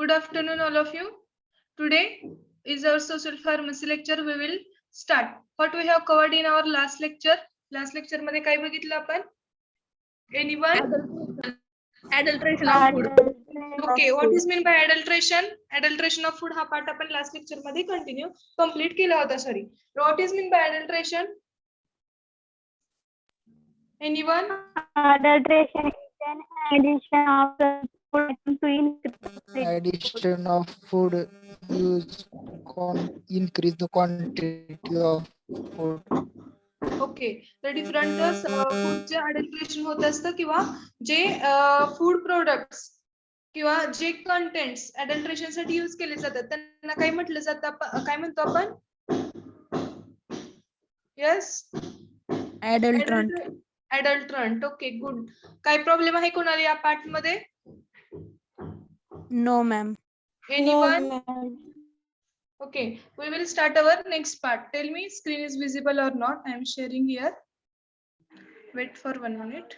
Good afternoon, all of you. Today is our social pharmacy lecture. We will start. What we have covered in our last lecture. Last lecture मध्ये काय बघितलं आपण? Anyone? Adulteration of food. Okay, what is mean by adulteration? Adulteration of food हा पाठ आपण last lecture मध्ये complete केला होता. Sorry. What is mean by adulteration? Anyone? Adulteration is an addition of the food item to increase Addition of food used to increase the quantity of food. Okay तर different फूडचे adulteration होत असतं किंवा जे food products किंवा जे contents adulteration साठी use केले जातात त्यांना काय म्हटलं जातं काय म्हणतो आपण यस अडल्ट्रंट ओके गुड काय प्रॉब्लेम आहे कोणाला या पार्ट मध्ये No, ma'am. Anyone Okay, we will start our next part. Tell me, screen is visible or not? I am sharing here. Wait for 1 minute.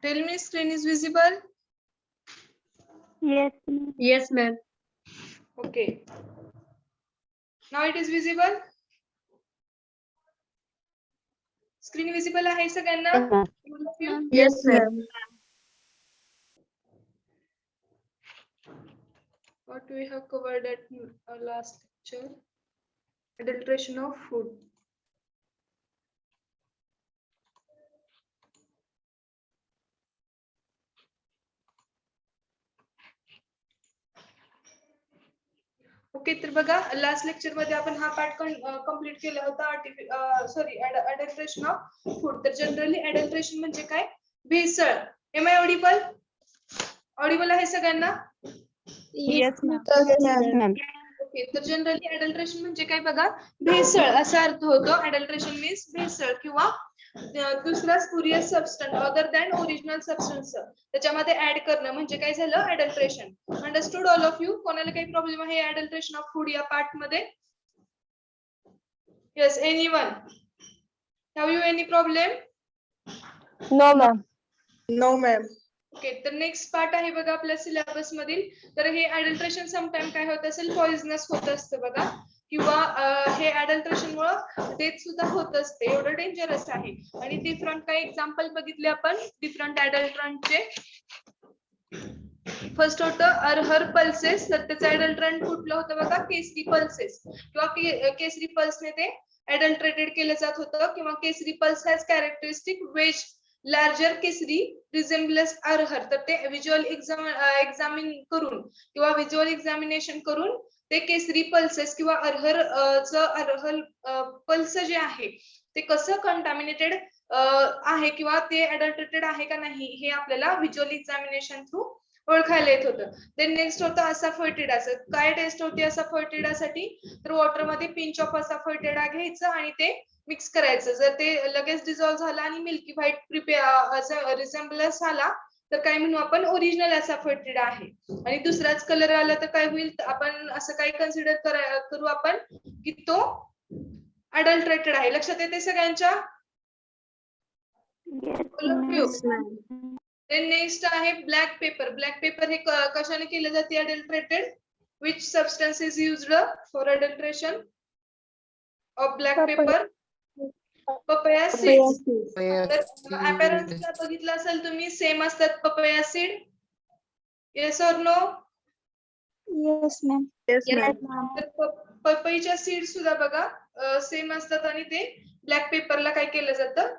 Tell me, screen is visible? Yes. Yes, ma'am. Okay. Now it is visible? Screen visible आहे सगळ्यांना? Yes, ma'am. What we have covered at our last lecture? Adulteration of food. Okay तर बघा last lecture मध्ये आपण हा part complete केला होता sorry adulteration of food तर जनरली अडल्ट्रेशन म्हणजे काय भेसळ एम आय ऑडिबल आहे सगळ्यांना Yes, ma'am. ओके तर जनरली अडल्ट्रेशन म्हणजे काय बघा भेसळ असा अर्थ होतो अडल्ट्रेशन मीन्स भेसळ किंवा दुसरा spurious substance other than original substance त्याच्यामध्ये ऍड करणं म्हणजे काय झालं adulteration understood all of you कोणाला काही प्रॉब्लेम आहे अडल्ट्रेशन ऑफ फूड या पार्ट मध्ये yes anyone have you any problem No, ma'am. No, ma'am. Okay तर नेक्स्ट पार्ट आहे बघा आपल्या सिलेबस मधील तर हे अडल्ट्रेशन समटाइम काय होत असेल पॉइझनस होत असतं बघा किंवा हे अडल्ट्रेशन मुळे डेथ सुद्धा होत असते एवढं डेंजरस आहे आणि डिफरंट काही एक्झाम्पल बघितले आपण डिफरंट अडल्ट्रंटचे फर्स्ट होतं अरहर पल्सेस तर त्याचं अडल्ट्रंट कुठलं होतं बघा केसरी पल्सेस किंवा केसरी पल्सने ते अडल्ट्रेटेड केलं जात होतं किंवा kesari pulse has characteristic wedge larger kesari resemblance arhar तर ते व्हिज्युअल एक्झामिन करून किंवा व्हिज्युअल एक्झामिनेशन करून ते केसरी पल्सेस किंवा अरहर पल्स जे आहे ते कसं कंटामिनेटेड आहे किंवा ते अडल्ट्रेटेड आहे का नाही हे आपल्याला व्हिज्युअल एक्झामिनेशन थ्रू ओळखायला येत होतं देन नेक्स्ट होतं असाफोइटिडाचं काय टेस्ट होती असाफोइटिडासाठी तर वॉटर मध्ये पिंच ऑफ असाफोइटिडा घ्यायचं आणि ते मिक्स करायचं जर ते लगेच डिझॉल्व्ह झालं आणि मिल्की व्हाईट प्रिपेअर रिझेम्बलन्स आला तर काय म्हणू आपण ओरिजिनल असाफोइटिडा आहे आणि दुसराच कलर आला तर काय होईल आपण असं काय कन्सिडर करू आपण की तो अडल्ट्रेटेड आहे लक्षात येते सगळ्यांच्या Yes, देन नेक्स्ट आहे ब्लॅक पेपर हे कशाने केले जाते adulterated which substance is used for adulteration of black pepper papaya seeds तर अपॅरन्सला बघितलं असेल तुम्ही सेम असतात papaya seed yes or no Yes, ma'am. Yes, ma'am. तर पपईच्या सीड सुद्धा बघा सेम असतात आणि ते ब्लॅक पेपरला काय केलं जातं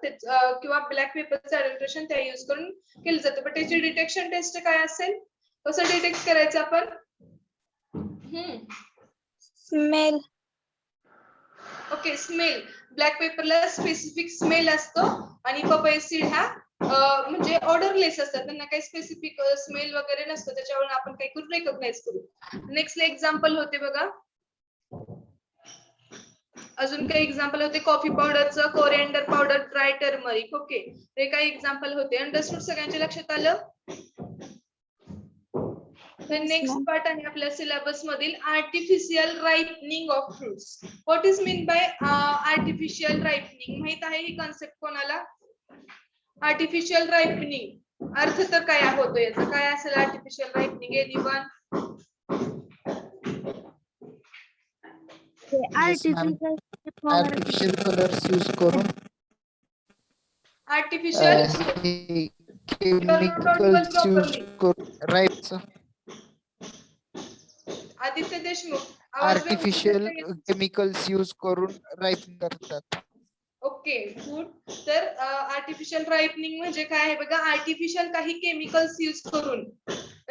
किंवा ब्लॅक पेपरचं अडल्ट्रेशन त्या यूज करून केलं जातं पण त्याची डिटेक्शन टेस्ट काय असेल कसं डिटेक्ट करायचं आपण Smell. ओके स्मेल ब्लॅक पेपरला स्पेसिफिक स्मेल असतो आणि पपई सीड हा म्हणजे ऑर्डरलेस असतात त्यांना काही स्पेसिफिक स्मेल वगैरे नसतं त्याच्यावरून आपण काही करू रेकॉग्नाइज करू नेक्स्ट एक्झाम्पल होते बघा अजून काही एक्झाम्पल होते कॉफी पावडरचं, coriander powder, dry turmeric. Okay, ते काही एक्झाम्पल होते. अंडरस्टूड? सगळ्यांच्या लक्षात आलं? Next ma'am. पार्ट आहे आपल्या सिलेबस मधील artificial ripening of fruits. What is mean by artificial ripening? माहित आहे ही कॉन्सेप्ट कोणाला? आर्टिफिशियल रायपनिंग अर्थ तर काय होतो याचा? काय असेल artificial ripening? Anyone? Yes, ma'am. Artificial colors use करून आर्टिफिशियल chemicals use करून राईट. आदित्य देशमुख आवाज आर्टिफिशियल केमिकल्स यूज करून राईप करतात. Okay, good. तर आर्टिफिशियल रायपनिंग म्हणजे काय आहे बघा, आर्टिफिशियल काही केमिकल्स यूज करून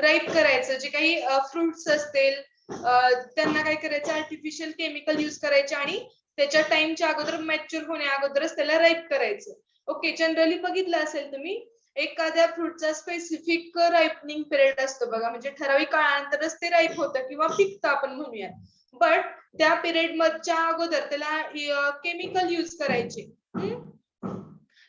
राईप करायचं. जे काही फ्रुट्स असतील त्यांना काय करायचं, आर्टिफिशियल केमिकल यूज करायचे आणि त्याच्या टाइमच्या अगोदर मॅच्युअर होण्या अगोदरच त्याला राईप करायचं. ओके, जनरली बघितलं असेल तुम्ही एखाद्या फ्रुटचा स्पेसिफिक रायपनिंग पिरियड असतो बघा, म्हणजे ठराविक काळानंतरच ते राईप होतं किंवा पिकतं आपण म्हणूया. बट त्या पिरियड मधच्या अगोदर त्याला केमिकल यूज करायचे.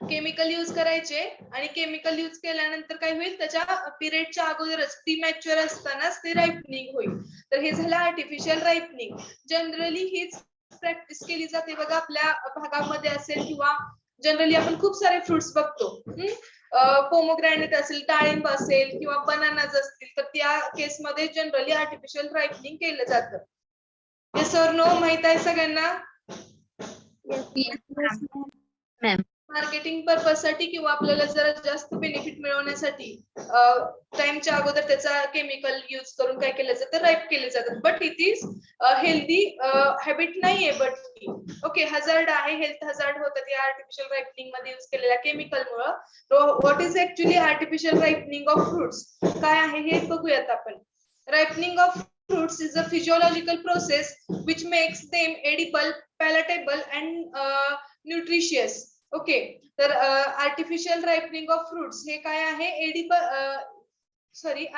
केमिकल यूज करायचे आणि केमिकल यूज केल्यानंतर काय होईल, त्याच्या पिरियडच्या अगोदरच ती मॅच्युअर असतानाच ते रायपनिंग होईल. तर हे झालं आर्टिफिशियल रायपनिंग. जनरली हीच प्रॅक्टिस केली जाते बघा आपल्या भागामध्ये असेल किंवा जनरली आपण खूप सारे फ्रुट्स बघतो. पोमोग्रॅनेट असेल, डाळिंब असेल किंवा बनानाज असतील, तर त्या केसमध्ये जनरली आर्टिफिशियल रायपनिंग केलं जातं. Yes or no? माहित आहे सगळ्यांना? मार्केटिंग पर्पज साठी किंवा आपल्याला जरा जास्त बेनिफिट मिळवण्यासाठी टाइमच्या अगोदर त्याचा केमिकल यूज करून काय केलं जातं, राईप केले जातात. But it is healthy habit नाहीये. बट ओके, हजार्ड आहे, हेल्थ हजार्ड होतात या आर्टिफिशियल रायपनिंग मध्ये यूज केलेल्या केमिकलमुळे. What is actually artificial ripening of fruits काय आहे हे बघूयात आपण. Ripening of fruits is a physiological process which makes them edible, palatable and nutritious. Okay, तर आर्टिफिशियल रायपनिंग ऑफ फ्रुट्स हे काय आहे?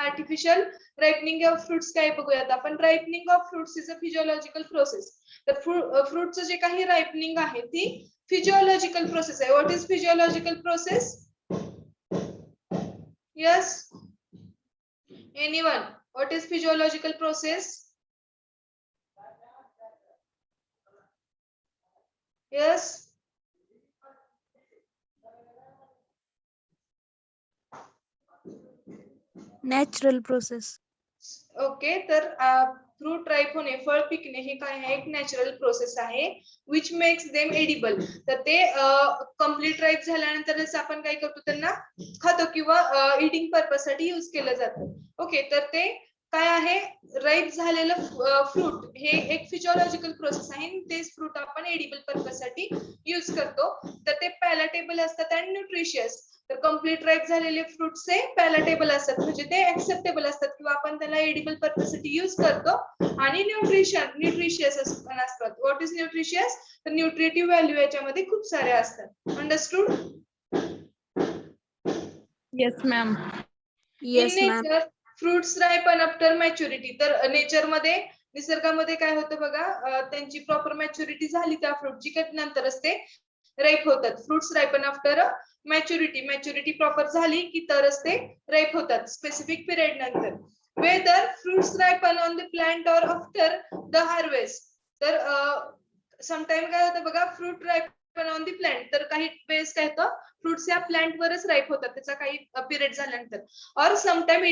आर्टिफिशियल रायपनिंग ऑफ फ्रुट्स काय बघूयात आपण. Ripening of fruits is a physiological process. तर फ्रुटचं जे काही रायपनिंग आहे ती फिजिओलॉजिकल प्रोसेस आहे. What is physiological process? Yes, anyone? What is physiological process? Yes. Natural process. Okay, तर फ्रूट राईप होणे, फळ पिकणे हे काय आहे? एक नॅचरल प्रोसेस आहे. Which makes them edible. तर ते कम्प्लीट राईप झाल्यानंतरच आपण काय करतो, त्यांना खातो किंवा इटिंग पर्पज साठी युज केलं जातं. ओके, तर ते काय आहे? राईप झालेलं फ्रूट हे एक फिजिओलॉजिकल प्रोसेस आहे. तेच फ्रूट आपण एडिबल पर्पज साठी युज करतो. तर ते पॅलेटेबल असतात आणि न्यूट्रिशियस. तर कम्प्लीट राईप झालेले फ्रुट्स हे पॅलेटेबल असतात, म्हणजे ते ऍक्सेप्टेबल असतात किंवा आपण त्याला एडिबल पर्पज साठी युज करतो. आणि न्यूट्रिशियस असतात. What is nutritious? तर न्यूट्रिटिव्ह व्हॅल्यू याच्यामध्ये खूप सारे असतात. Understood? Yes, ma'am. Yes, in ma'am. Nature fruits ripen after maturity. तर नेचरमध्ये, निसर्गामध्ये काय होतं बघा, त्यांची प्रॉपर मॅच्युरिटी झाली त्या फ्रूटची की नंतरच ते राईप होतात. Fruits ripen after maturity proper झाली की तरच ते राईप होतात स्पेसिफिक पिरियड नंतर. Whether fruits ripen on the plant or after the harvest. तर समटाइम काय होतं बघा, fruit ripen on the plant. तर काही वेळेस काय होतं, फ्रुट्स या प्लांट वरच राईप होतात त्याचा काही पिरियड झाल्यानंतर. और sometime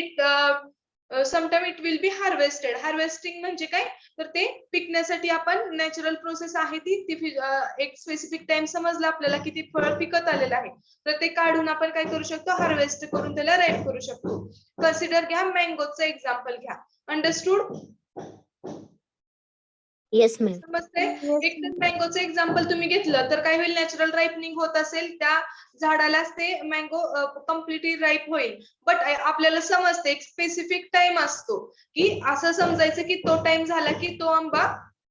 it will be harvested. Harvesting म्हणजे काय, तर ते पिकण्यासाठी आपण नॅचरल प्रोसेस आहे ती एक स्पेसिफिक टाइम समजला आपल्याला की ते फळ पिकत आलेलं आहे, तर ते काढून आपण काय करू शकतो, हार्वेस्ट करून त्याला राईप करू शकतो. कन्सिडर घ्या, मँगोचं एक्झाम्पल घ्या. अंडरस्टूड? Yes ma'am. समजते? एक तर मँगोचं एक्झाम्पल तुम्ही घेतलं तर काय होईल, नॅचरल रायपनिंग होत असेल त्या झाडालाच ते मँगो कम्प्लिटली राईप होईल. बट आपल्याला समजते एक स्पेसिफिक टाइम असतो की असं समजायचं की तो टाइम झाला की तो आंबा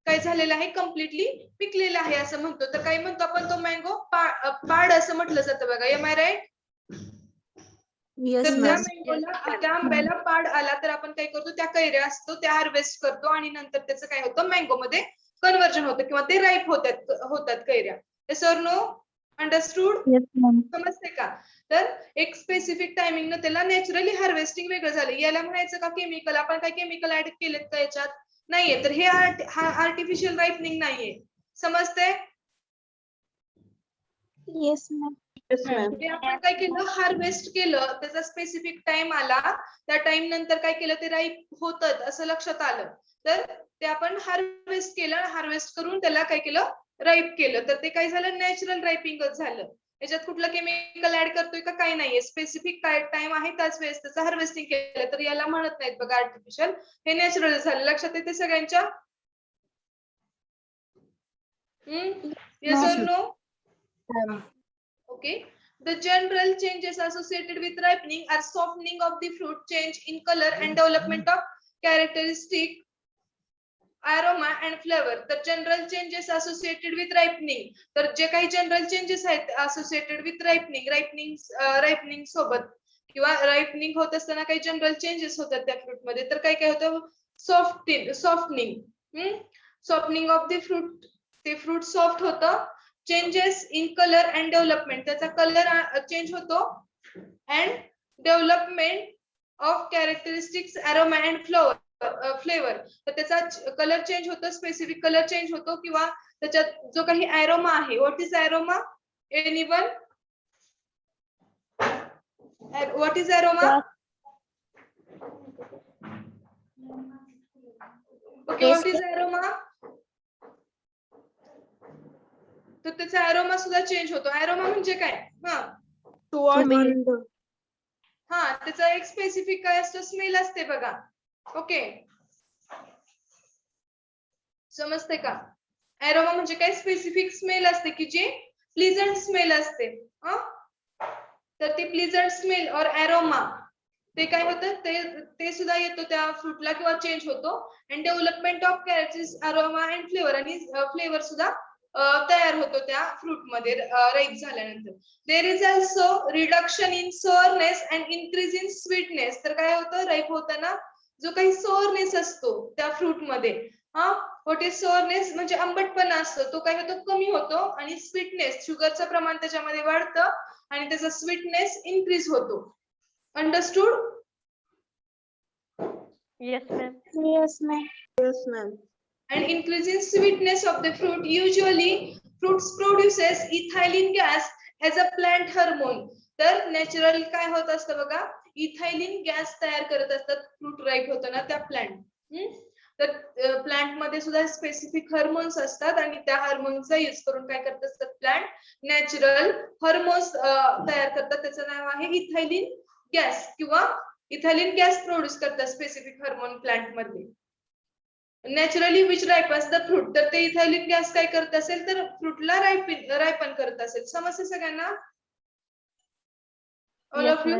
काय झालेला आहे, कम्प्लिटली पिकलेला आहे असं म्हणतो. तर काय म्हणतो आपण, तो मँगो पाड असं म्हटलं जातं बघा. M I right? Yes, तर त्या ma'am. मँगोला, त्या आंब्याला पाड आला तर आपण काय करतो, त्या कैऱ्या असतो त्या हार्वेस्ट करतो आणि नंतर त्याचं काय होतं, मँगो मध्ये कन्वर्जन होतं किंवा ते राईप होतात कैऱ्या. Sir no understood? Yes, ma'am. समजते का? तर एक स्पेसिफिक टायमिंग न त्याला नॅचरली हार्वेस्टिंग वेगळं झालं. याला म्हणायचं का केमिकल? आपण काय केमिकल ऍड केलेत का याच्यात? नाहीये. तर हे आर्टिफिशियल रायपनिंग नाहीये. समजते? Yes, ma'am. ते आपण काय केलं, हार्वेस्ट केलं, त्याचा स्पेसिफिक टाइम आला, त्या टाइम नंतर काय केलं, ते राईप होतं असं लक्षात आलं, तर ते आपण हार्वेस्ट केलं. हार्वेस्ट करून त्याला काय केलं, राईप केलं, तर ते काय झालं, नॅचरल रायपिंगच झालं. याच्यात कुठलं केमिकल ऍड करतोय का काही नाहीये. स्पेसिफिक काय टाइम आहे त्याच वेळेस त्याचं हार्वेस्टिंग केलं, तर याला म्हणत नाहीत बघा आर्टिफिशियल, हे नॅचरल झालं. लक्षात येते सगळ्यांच्या? Yes or no? Okay. The general changes associated with ripening are softening of the fruit, change in color, and development of characteristic aroma and flavor. The general changes associated with ripening. तर जे काही general changes आहेत associated with ripening सोबत किंवा ripening होत असताना काही general changes होतात त्या फ्रूट मध्ये. तर काय काय होतं, सॉफ्टनिंग ऑफ द फ्रूट, ते फ्रूट सॉफ्ट होतं. Changes in colour and development, त्याचा कलर चेंज होतो. And development of characteristics aroma and flavour, तर त्याचा कलर चेंज होतो, स्पेसिफिक कलर चेंज होतो किंवा त्याच्यात जो काही अरोमा आहे. What is aroma? Anyone? What is aroma? Okay, what is aroma? तर त्याचा अरोमा सुद्धा चेंज होतो. अरोमा म्हणजे काय? त्याचा एक स्पेसिफिक काय असतो, स्मेल असते बघा. ओके, समजते का? अरोमा म्हणजे काय, स्पेसिफिक स्मेल असते की जे प्लीजंट स्मेल असते. तर ती प्लीजंट स्मेल और अरोमा ते काय होतं, ते सुद्धा येतो त्या फ्रूटला किंवा चेंज होतो. And development of characteristics aroma and flavour, आणि फ्लेवर सुद्धा तयार होतो त्या फ्रूट मध्ये राईप झाल्यानंतर. There is also reduction in sourness and increase in sweetness. तर काय होतं, राईप होताना जो काही सोअरनेस असतो त्या फ्रूट मध्ये, व्हॉट इज सोअरनेस म्हणजे आंबटपणा असतो, तो काय होतो, कमी होतो. आणि स्वीटनेस, शुगरचं प्रमाण त्याच्यामध्ये वाढतं आणि त्याचा स्वीटनेस इन्क्रीज होतो. Understood? Yes, ma'am. Yes, ma'am. Yes, ma'am. And increase in sweetness of the fruit. Usually fruits produces ethylene gas as a plant hormone. तर नॅचरल काय होत असतं बघा, इथायलिन गॅस तयार करत असतात फ्रूट राईप होताना त्या प्लांट. तर प्लांट मध्ये सुद्धा स्पेसिफिक हार्मोन्स असतात आणि त्या हार्मोन्सचा यूज करून काय करत असतात प्लांट, नॅचरल हार्मोन्स तयार करतात. त्याचं नाव आहे इथायलिन गॅस किंवा इथायलिन गॅस प्रोड्यूस करतात स्पेसिफिक हार्मोन प्लांट मध्ये. नॅचरली विच रायपन्स द फ्रूट, तर ते इथायलिन गॅस काय करत असेल, तर फ्रूटला रायपन करत असेल. समजते सगळ्यांना? All of you?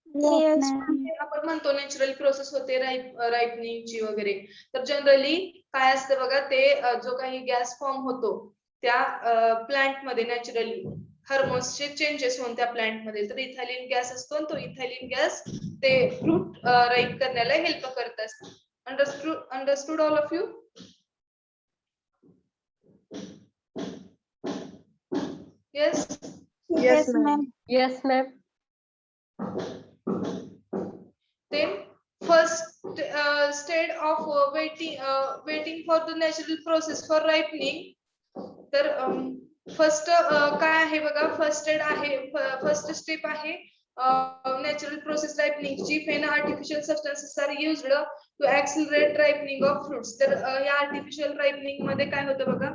Yes, आपण म्हणतो नॅचरल प्रोसेस होते रायपनिंगची वगैरे, तर जनरली काय असतं बघा, ते जो काही गॅस फॉर्म होतो त्या प्लांट मध्ये नॅचरली हार्मोन्सचे चेंजेस होऊन त्या प्लांट मध्ये, तर इथायलिन गॅस असतो. तो इथायलिन गॅस ते फ्रूट राईप करण्याला हेल्प करत असतो. Understood all of you? Yes? Yes, ma'am. Yes, ma'am. Then first stage of waiting for the natural process for ripening. तर फर्स्ट काय आहे बघा, फर्स्ट स्टेप आहे natural process ripening ची. when artificial substances are used to accelerate ripening of fruits. तर या artificial ripening मध्ये काय होतं बघा,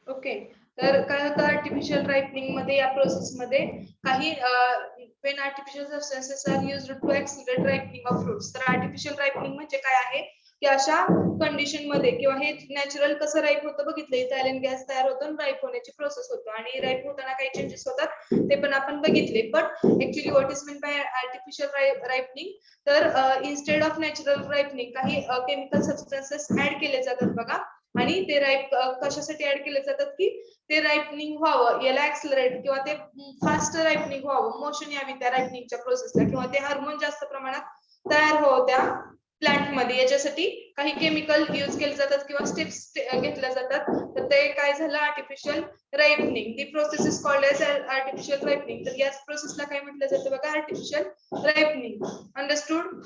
ओके. तर काय होतं आर्टिफिशियल रायपनिंग मध्ये, या प्रोसेस मध्ये काही when artificial substances are used to accelerate ripening of fruits. तर आर्टिफिशियल रायपनिंग म्हणजे काय आहे, की अशा कंडिशन मध्ये किंवा हे नॅचरल कसं राईप होतं बघितलं, इथायलिन गॅस तयार होतो आणि राईप होण्याची प्रोसेस होतो आणि राईप होताना काही चेंजेस होतात ते पण आपण बघितले. But actually what is mean by artificial ripening, तर इन्स्टेड ऑफ नॅचरल रायपनिंग काही केमिकल सबस्टन्सेस ऍड केले जातात बघा, आणि ते राईप कशासाठी ऍड केले जातात की ते रायपनिंग व्हावं, याला ऍक्सलरेट किंवा ते फास्ट रायपनिंग व्हावं, मोशन यावी त्या रायपनिंगच्या प्रोसेसला, किंवा ते हार्मोन जास्त प्रमाणात तयार व्हावं त्या प्लांट मध्ये, याच्यासाठी काही केमिकल यूज केले जातात किंवा स्टेप्स घेतल्या जातात. तर ते काय झालं, artificial ripening. The process is called as artificial ripening. तर याच प्रोसेसला काय म्हटलं जातं बघा, आर्टिफिशियल रायपनिंग. अंडरस्टूड?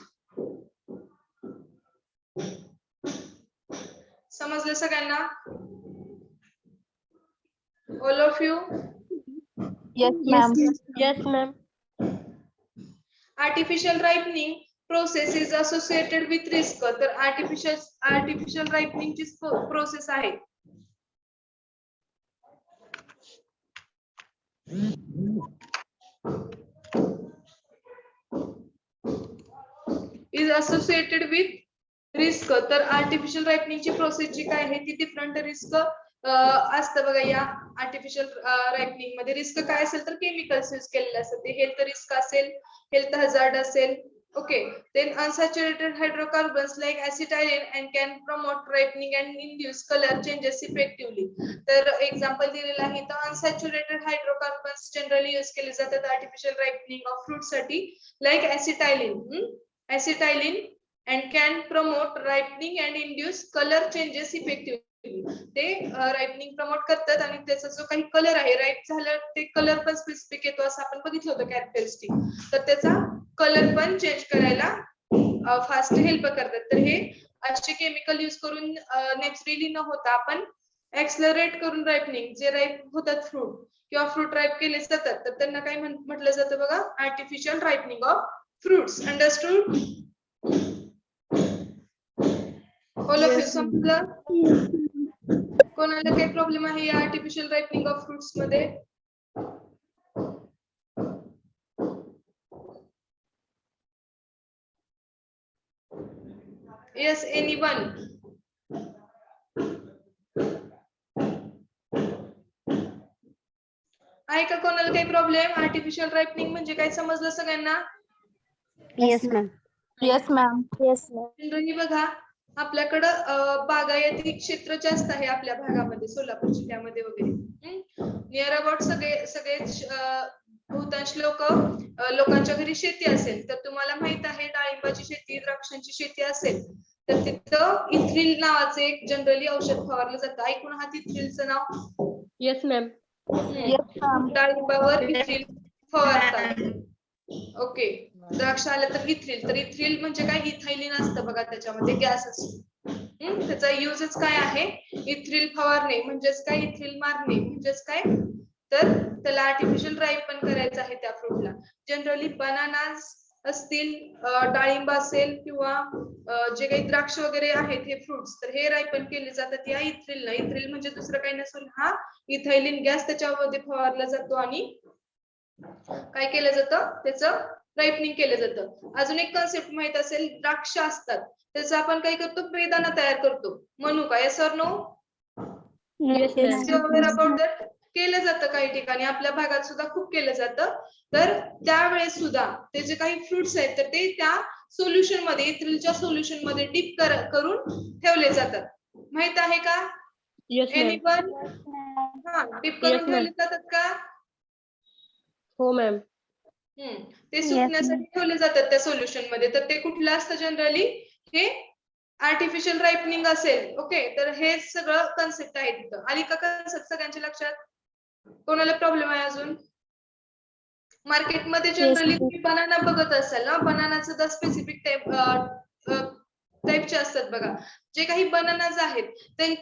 समजलं सगळ्यांना? All of you? Yes, ma'am. Yes, ma'am. Artificial ripening process is associated with risk. तर आर्टिफिशियल रायपनिंग ची प्रोसेस आहे इज असोसिएटेड विथ रिस्क. तर आर्टिफिशियल रायपनिंग ची प्रोसेस जी काय आहे ती डिफरंट रिस्क असतं बघा. या आर्टिफिशियल रायपनिंग मध्ये रिस्क काय असेल तर केमिकल्स यूज केलेले असतात, ते हेल्थ रिस्क असेल, हेल्थ हजार्ड असेल. Okay, then unsaturated hydrocarbons like acetylene and can promote ripening and induce color changes effectively. तर एक्झाम्पल दिलेलं आहे, तर अनसॅच्युरेटेड हायड्रोकार्बन्स जनरली यूज केले जातात आर्टिफिशियल रायपनिंग ऑफ फ्रूट साठी, like ऍसिटायलिन and can promote ripening and induce color changes effectively. ते ripening promote करतात आणि त्याचा जो काही कलर आहे राईप झालं ते कलर पण स्पेसिफिक येतो असं आपण बघितलं होतं कॅरेक्टरिस्टिक, तर त्याचा कलर पण चेंज करायला फास्ट हेल्प करतात. तर हे असे केमिकल यूज करून नॅचरली न होता आपण ऍक्सलरेट करून रायपनिंग, जे राईप होतात फ्रूट किंवा फ्रूट राईप केले जातात तर त्यांना काय म्हटलं जातं बघा, artificial ripening of fruits. Understood? All of you समजलं? कोणाला काही प्रॉब्लेम आहे या आर्टिफिशियल रायपनिंग ऑफ फ्रुट्स मध्ये? Yes, anyone? आहे का कोणाला काही प्रॉब्लेम? आर्टिफिशियल रायपनिंग म्हणजे काय समजलं सगळ्यांना? Yes, ma'am. Yes, ma'am. Yes, ma'am. Generally बघा आपल्याकडं बागायती क्षेत्र जास्त आहे आपल्या भागामध्ये, सोलापूर जिल्ह्यामध्ये वगैरे. नियर अबाउट सगळेच बहुतांश लोकांच्या घरी शेती असेल, तर तुम्हाला माहित आहे डाळिंबाची शेती, द्राक्षांची शेती असेल तर तिथं इथ्रिल नावाचे एक जनरली औषध फवारलं जातं. ऐकून आहात इथ्रिलचं नाव? Yes, ma'am. Yes, ma'am. डाळिंबावर इथ्रिल फवारतात. ओके, द्राक्ष आलं तर इथ्रिल. तर इथ्रिल म्हणजे काय, इथायलिन असतं बघा, त्याच्यामध्ये गॅस असतो. त्याचा युजच काय आहे, इथ्रिल फवारणे म्हणजेच काय, इथ्रिल मारणे म्हणजेच काय, तर त्याला आर्टिफिशियल राईप पण करायचं आहे त्या फ्रूटला. जनरली बनानाज असतील, डाळिंब असेल किंवा जे काही द्राक्ष वगैरे आहेत हे फ्रुट्स, तर हे राईपन केले जातात या इथ्रिलला. इथ्रिल म्हणजे दुसरं काही नसून हा इथायलिन गॅस त्याच्यामध्ये फवारला जातो आणि काय केलं जातं, त्याचं रायपनिंग केलं जातं. अजून एक कन्सेप्ट माहित असेल, द्राक्ष असतात त्याचं आपण काय करतो, बेदाणा तयार करतो. म्हणू yes or no? Yes, ma'am. केलं जातं काही ठिकाणी, आपल्या भागात सुद्धा खूप केलं जातं. तर त्यावेळेस सुद्धा ते जे काही फ्रुट्स आहेत तर ते त्या सोल्युशन मध्ये, इथ्रिलच्या सोल्युशन मध्ये डिप करून ठेवले जातात. माहित आहे का? Yes, ma'am. एनीवन? हा, डिप करून Yes, ma'am. ठेवले जातात का? हो मॅम. ते सुकण्यासाठी ठेवले जातात त्या सोल्युशन मध्ये. तर ते कुठलं असतं जनरली, हे आर्टिफिशियल रायपनिंग असेल. ओके, तर हे सगळं कन्सेप्ट आहे तिथं. आली का कन्सेप्ट सगळ्यांच्या लक्षात? कोणाला प्रॉब्लेम आहे अजून? मार्केटमध्ये जनरली तुम्ही बनाना बघत असाल ना, बनानाचं द स्पेसिफिक टाईपचे असतात बघा. जे काही बनानाज आहेत ते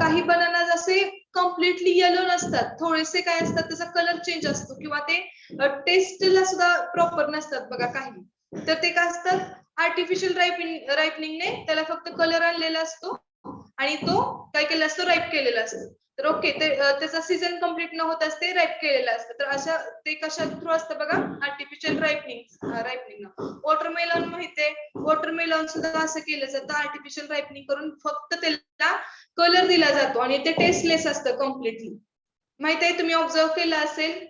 काही बनानाज असे कम्प्लिटली येलो नसतात, थोडेसे काय असतात त्याचा कलर चेंज असतो किंवा ते टेस्टला सुद्धा प्रॉपर नसतात बघा काही. तर ते काय असतात, आर्टिफिशियल रायपनिंगने त्याला फक्त कलर आणलेला असतो आणि तो काय केला असतो, राईप केलेला असतो. तर ओके, त्याचा सीझन कम्प्लीट न होताच ते राईप केलेलं असतं. तर अशा ते कशा थ्रू असतं बघा, आर्टिफिशियल रायपनिंग. वॉटरमेलन माहितीये, वॉटरमेलॉन सुद्धा असं केलं जातं, आर्टिफिशियल रायपनिंग करून फक्त त्याला कलर दिला जातो आणि ते टेस्टलेस असतं कम्प्लिटली. माहित आहे, तुम्ही ऑब्झर्व केलं असेल.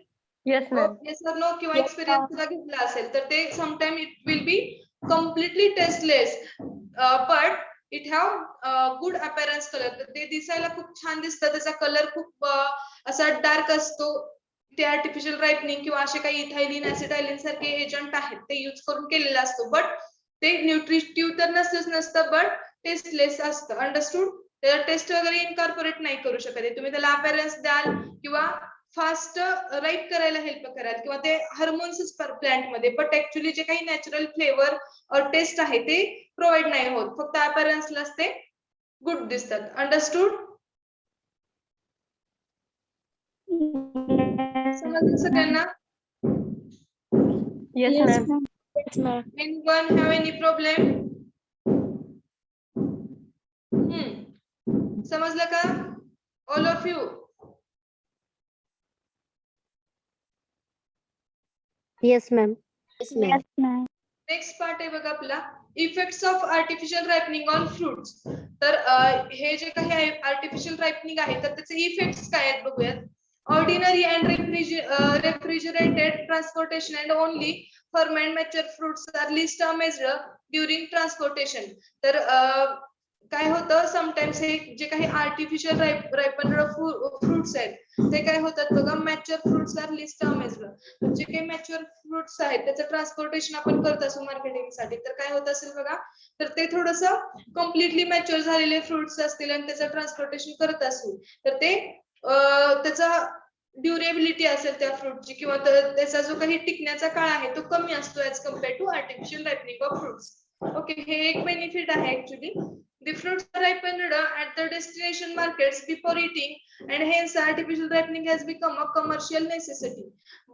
Yes, ma'am. Yes or no किंवा एक्सपिरियन्स सुद्धा घेतला असेल तर ते sometime it will be completely tasteless but it have good appearance colour. ते दिसायला खूप छान दिसतं, त्याचा कलर खूप असा डार्क असतो. ते आर्टिफिशियल रायपनिंग किंवा असे काही इथायलिन ऍसिटायलिन सारखे एजंट आहेत ते यूज करून केलेला असतो, बट ते न्यूट्रिटिव्ह तर नसतं बट टेस्टलेस असतं. अंडरस्टूड? त्याला टेस्ट वगैरे इनकॉर्पोरेट नाही करू शकत. तुम्ही त्याला अपॅरन्स द्याल किंवा फास्ट राईप करायला हेल्प कराल किंवा ते हार्मोन्स प्लांट मध्ये, बट ऍक्च्युली जे काही नॅचरल फ्लेवर और टेस्ट आहे ते प्रोव्हाइड नाही होत, फक्त अपॅरन्सलाच ते गुड दिसतात. अंडरस्टूड? समजलं सगळ्यांना? Yes, Yes, ma'am. ma'am. Yes, ma'am. Anyone have any problem? समजलं का? All of you? Yes, ma'am. Yes, ma'am. Next part आहे बघा आपला, effects of artificial ripening on fruits. तर हे जे काही आहे आर्टिफिशियल रायपनिंग आहे तर त्याचे इफेक्ट्स काय आहेत बघूयात. Ordinary and refrigerated transportation and only ferment mature fruits are least damaged during transportation. तर काय होतं, समटाइम्स हे जे काही आर्टिफिशियल रायपन्ड फ्रुट्स आहेत ते काय होतात बघा, mature fruits are least damaged. जे काही मॅच्युअर फ्रुट्स आहेत त्याचं ट्रान्सपोर्टेशन आपण करत असू मार्केटिंगसाठी, तर काय होत असेल बघा, तर ते थोडस कम्प्लिटली मॅच्युअर झालेले फ्रुट्स असतील आणि त्याचं ट्रान्सपोर्टेशन करत असू तर ते त्याचा ड्युरेबिलिटी असेल त्या फ्रूटची किंवा त्याचा जो काही टिकण्याचा काळ आहे तो कमी असतो as compare to artificial ripening of fruits. Okay, हे एक बेनिफिट आहे actually. The fruits are ripened at the destination markets before eating, and hence artificial ripening has become a commercial necessity.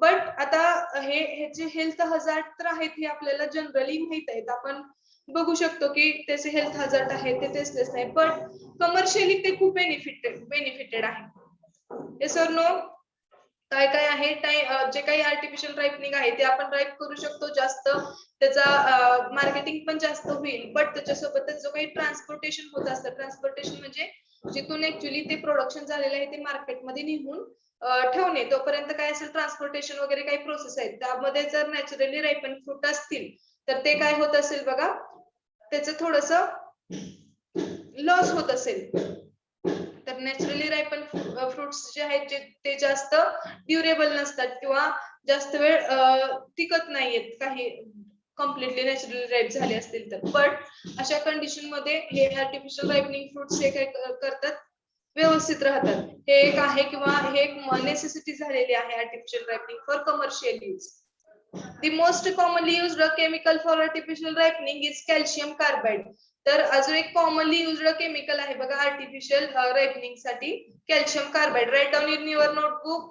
But आता हे जे हेल्थ हजार्ड तर आहेत हे आपल्याला जनरली माहित आहेत, आपण बघू शकतो की त्याचे हेल्थ हजार्ड आहे ते टेस्टलेस नाही, पण कमर्शियली ते खूप बेनिफिटेड आहे. Yes or no? काय काय आहे, जे काही आर्टिफिशियल रायपनिंग आहे ते आपण राईप करू शकतो जास्त, त्याचा मार्केटिंग पण जास्त होईल, बट त्याच्यासोबत जो काही ट्रान्सपोर्टेशन होत असतं, ट्रान्सपोर्टेशन म्हणजे जिथून ऍक्च्युली ते प्रोडक्शन झालेलं आहे ते मार्केटमध्ये निघून ठेवणे, तोपर्यंत काय असेल ट्रान्सपोर्टेशन वगैरे काही प्रोसेस आहेत, त्यामध्ये जर नॅचरली रायपन फ्रूट असतील तर ते काय होत असेल बघा, त्याचं थोडस लॉस होत असेल. तर नॅचरली रायपन फ्रुट्स जे आहेत ते जास्त ड्युरेबल नसतात किंवा जास्त वेळ टिकत नाहीयेत, काही कम्प्लिटली नॅचरली राईप झाले असतील तर. बट अशा कंडिशन मध्ये हे आर्टिफिशियल रायपनिंग फ्रुट्स हे काय करतात, व्यवस्थित राहतात. हे एक आहे किंवा हे एक नेसेसिटी झालेली आहे artificial ripening for commercial use. The most commonly used chemical for artificial ripening is calcium carbide. तर अजून एक कॉमनली युज्ड केमिकल आहे बघा आर्टिफिशियल रायपनिंग साठी, calcium carbide. Write down in your notebook.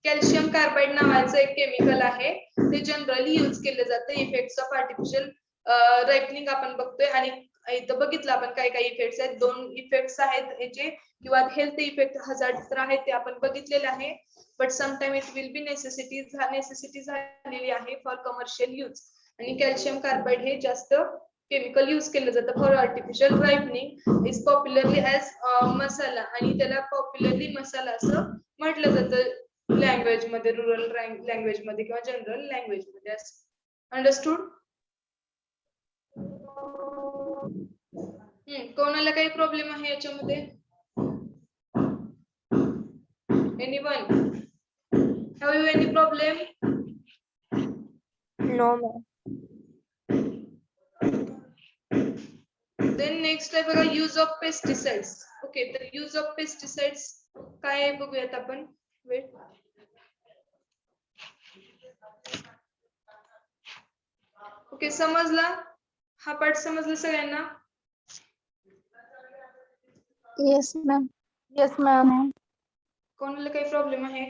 Calcium carbide नावाचं एक केमिकल आहे, ते जनरली यूज केलं जातं इफेक्ट्स ऑफ आर्टिफिशियल रायपनिंग आपण बघतोय. आणि इथं बघितलं आपण काय काय इफेक्ट्स आहेत, 2 इफेक्ट्स आहेत याचे किंवा हेल्थ इफेक्ट हजार्ड तर आहेत ते आपण बघितलेले आहे, but sometime it will be necessity झालेली आहे फॉर कमर्शियल यूज. आणि कॅल्शियम कार्बाइड हे जास्त केमिकल यूज केलं जातं for artificial ripening. Is popularly as masala, आणि त्याला पॉप्युलरली मसाला असं म्हटलं जातं लँग्वेज मध्ये, रुरल लँग्वेज मध्ये किंवा जनरल लँग्वेज मध्ये. अंडरस्टूड? कोणाला काही प्रॉब्लेम आहे याच्यामध्ये? Anyone have you any problem? No, ma'am. Then next आहे बघा यूज ऑफ पेस्टिसाइड्स. ओके, तर यूज ऑफ पेस्टिसाइड्स काय आहे बघूयात आपण. वेट, ओके, समजला हा पार्ट? समजला सगळ्यांना? Yes, ma'am. Yes, ma'am. कोणाला काही प्रॉब्लेम आहे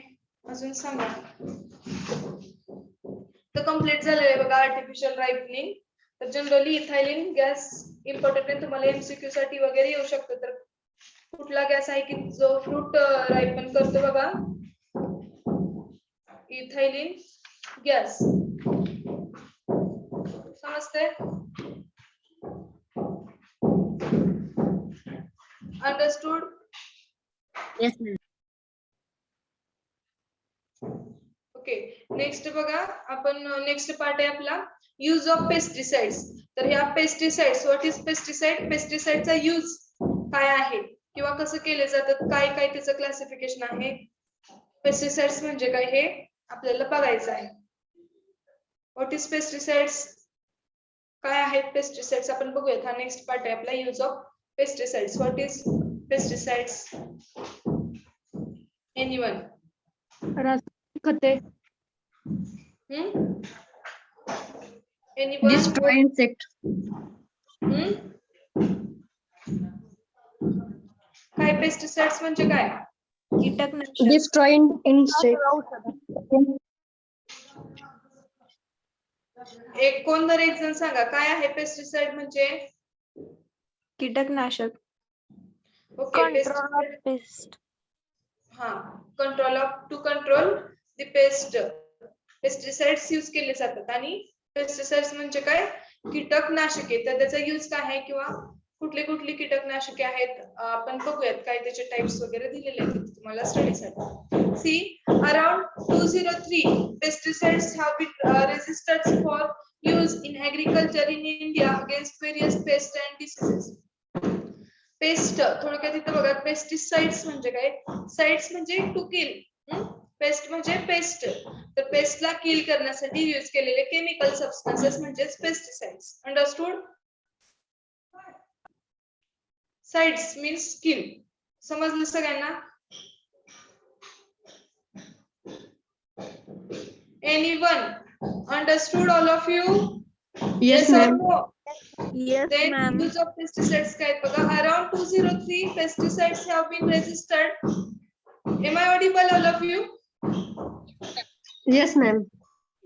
अजून सांगा. तर कम्प्लीट झालेलं आहे बघा आर्टिफिशियल रायपनिंग. तर जनरली इथायलिन गॅस इम्पॉर्टंट आहे, तुम्हाला एमसीक्यू साठी वगैरे येऊ शकतो. तर कुठला गॅस आहे की जो फ्रूट रायपन करतो बघा, इथाइलिन गॅस. समजते? Understood? Yes, ma'am. Okay. Next बघा, आपण नेक्स्ट पार्ट आहे आपला यूज ऑफ पेस्टिसाइड्स. तर ह्या पेस्टिसाइड्स, व्हॉट इज पेस्टिसाइड? पेस्टिसाइडचा यूज काय आहे किंवा कसं केले जातात, काय काय त्याचं क्लासिफिकेशन आहे, पेस्टिसाइड्स म्हणजे काय हे आपल्याला बघायचं आहे. व्हॉट इज पेस्टिसाइड्स, काय आहेत पेस्टिसाइड्स आपण बघूयात. हा नेक्स्ट पार्ट आहे आपला use of pesticides. What is pesticides? Anyone? खते. एनीवन? Destroy insect. काय पेस्टिसाइड्स म्हणजे काय? कीटकनाशक. Destroy insect. एक कोण एक जण सांगा काय आहे पेस्टिसाइड म्हणजे? कीटकनाशक. ओके. Control of pest. हा, control of, to control the pest. Pesticides use केले जातात. आणि पेस्टिसाइड्स म्हणजे काय? कीटकनाशके. तर त्याचा यूज काय आहे किंवा कुठली कुठली कीटकनाशके आहेत आपण बघूयात. काय त्याचे टाइप्स वगैरे दिलेले आहेत तुम्हाला स्टडीसाठी. See, around 203 pesticides have been registered for use in agriculture in India against various pests and diseases. Paste थोडक्यात इथं बघा, पेस्टिसाइड्स म्हणजे काय? साइड्स म्हणजे टू किल, पेस्ट म्हणजे पेस्ट. तर पेस्टला किल करण्यासाठी यूज केलेले केमिकल सबस्टन्सेस म्हणजे पेस्टिसाइड्स. अंडरस्टूड? साइड्स मीन्स किल. समजलं सगळ्यांना? Anyone understood all of you? Yes, or ma'am. no? Yes, Then ma'am. use of pesticides काय आहेत बघा. Around 203 pesticides have been registered. Am I audible all of you? Yes, ma'am.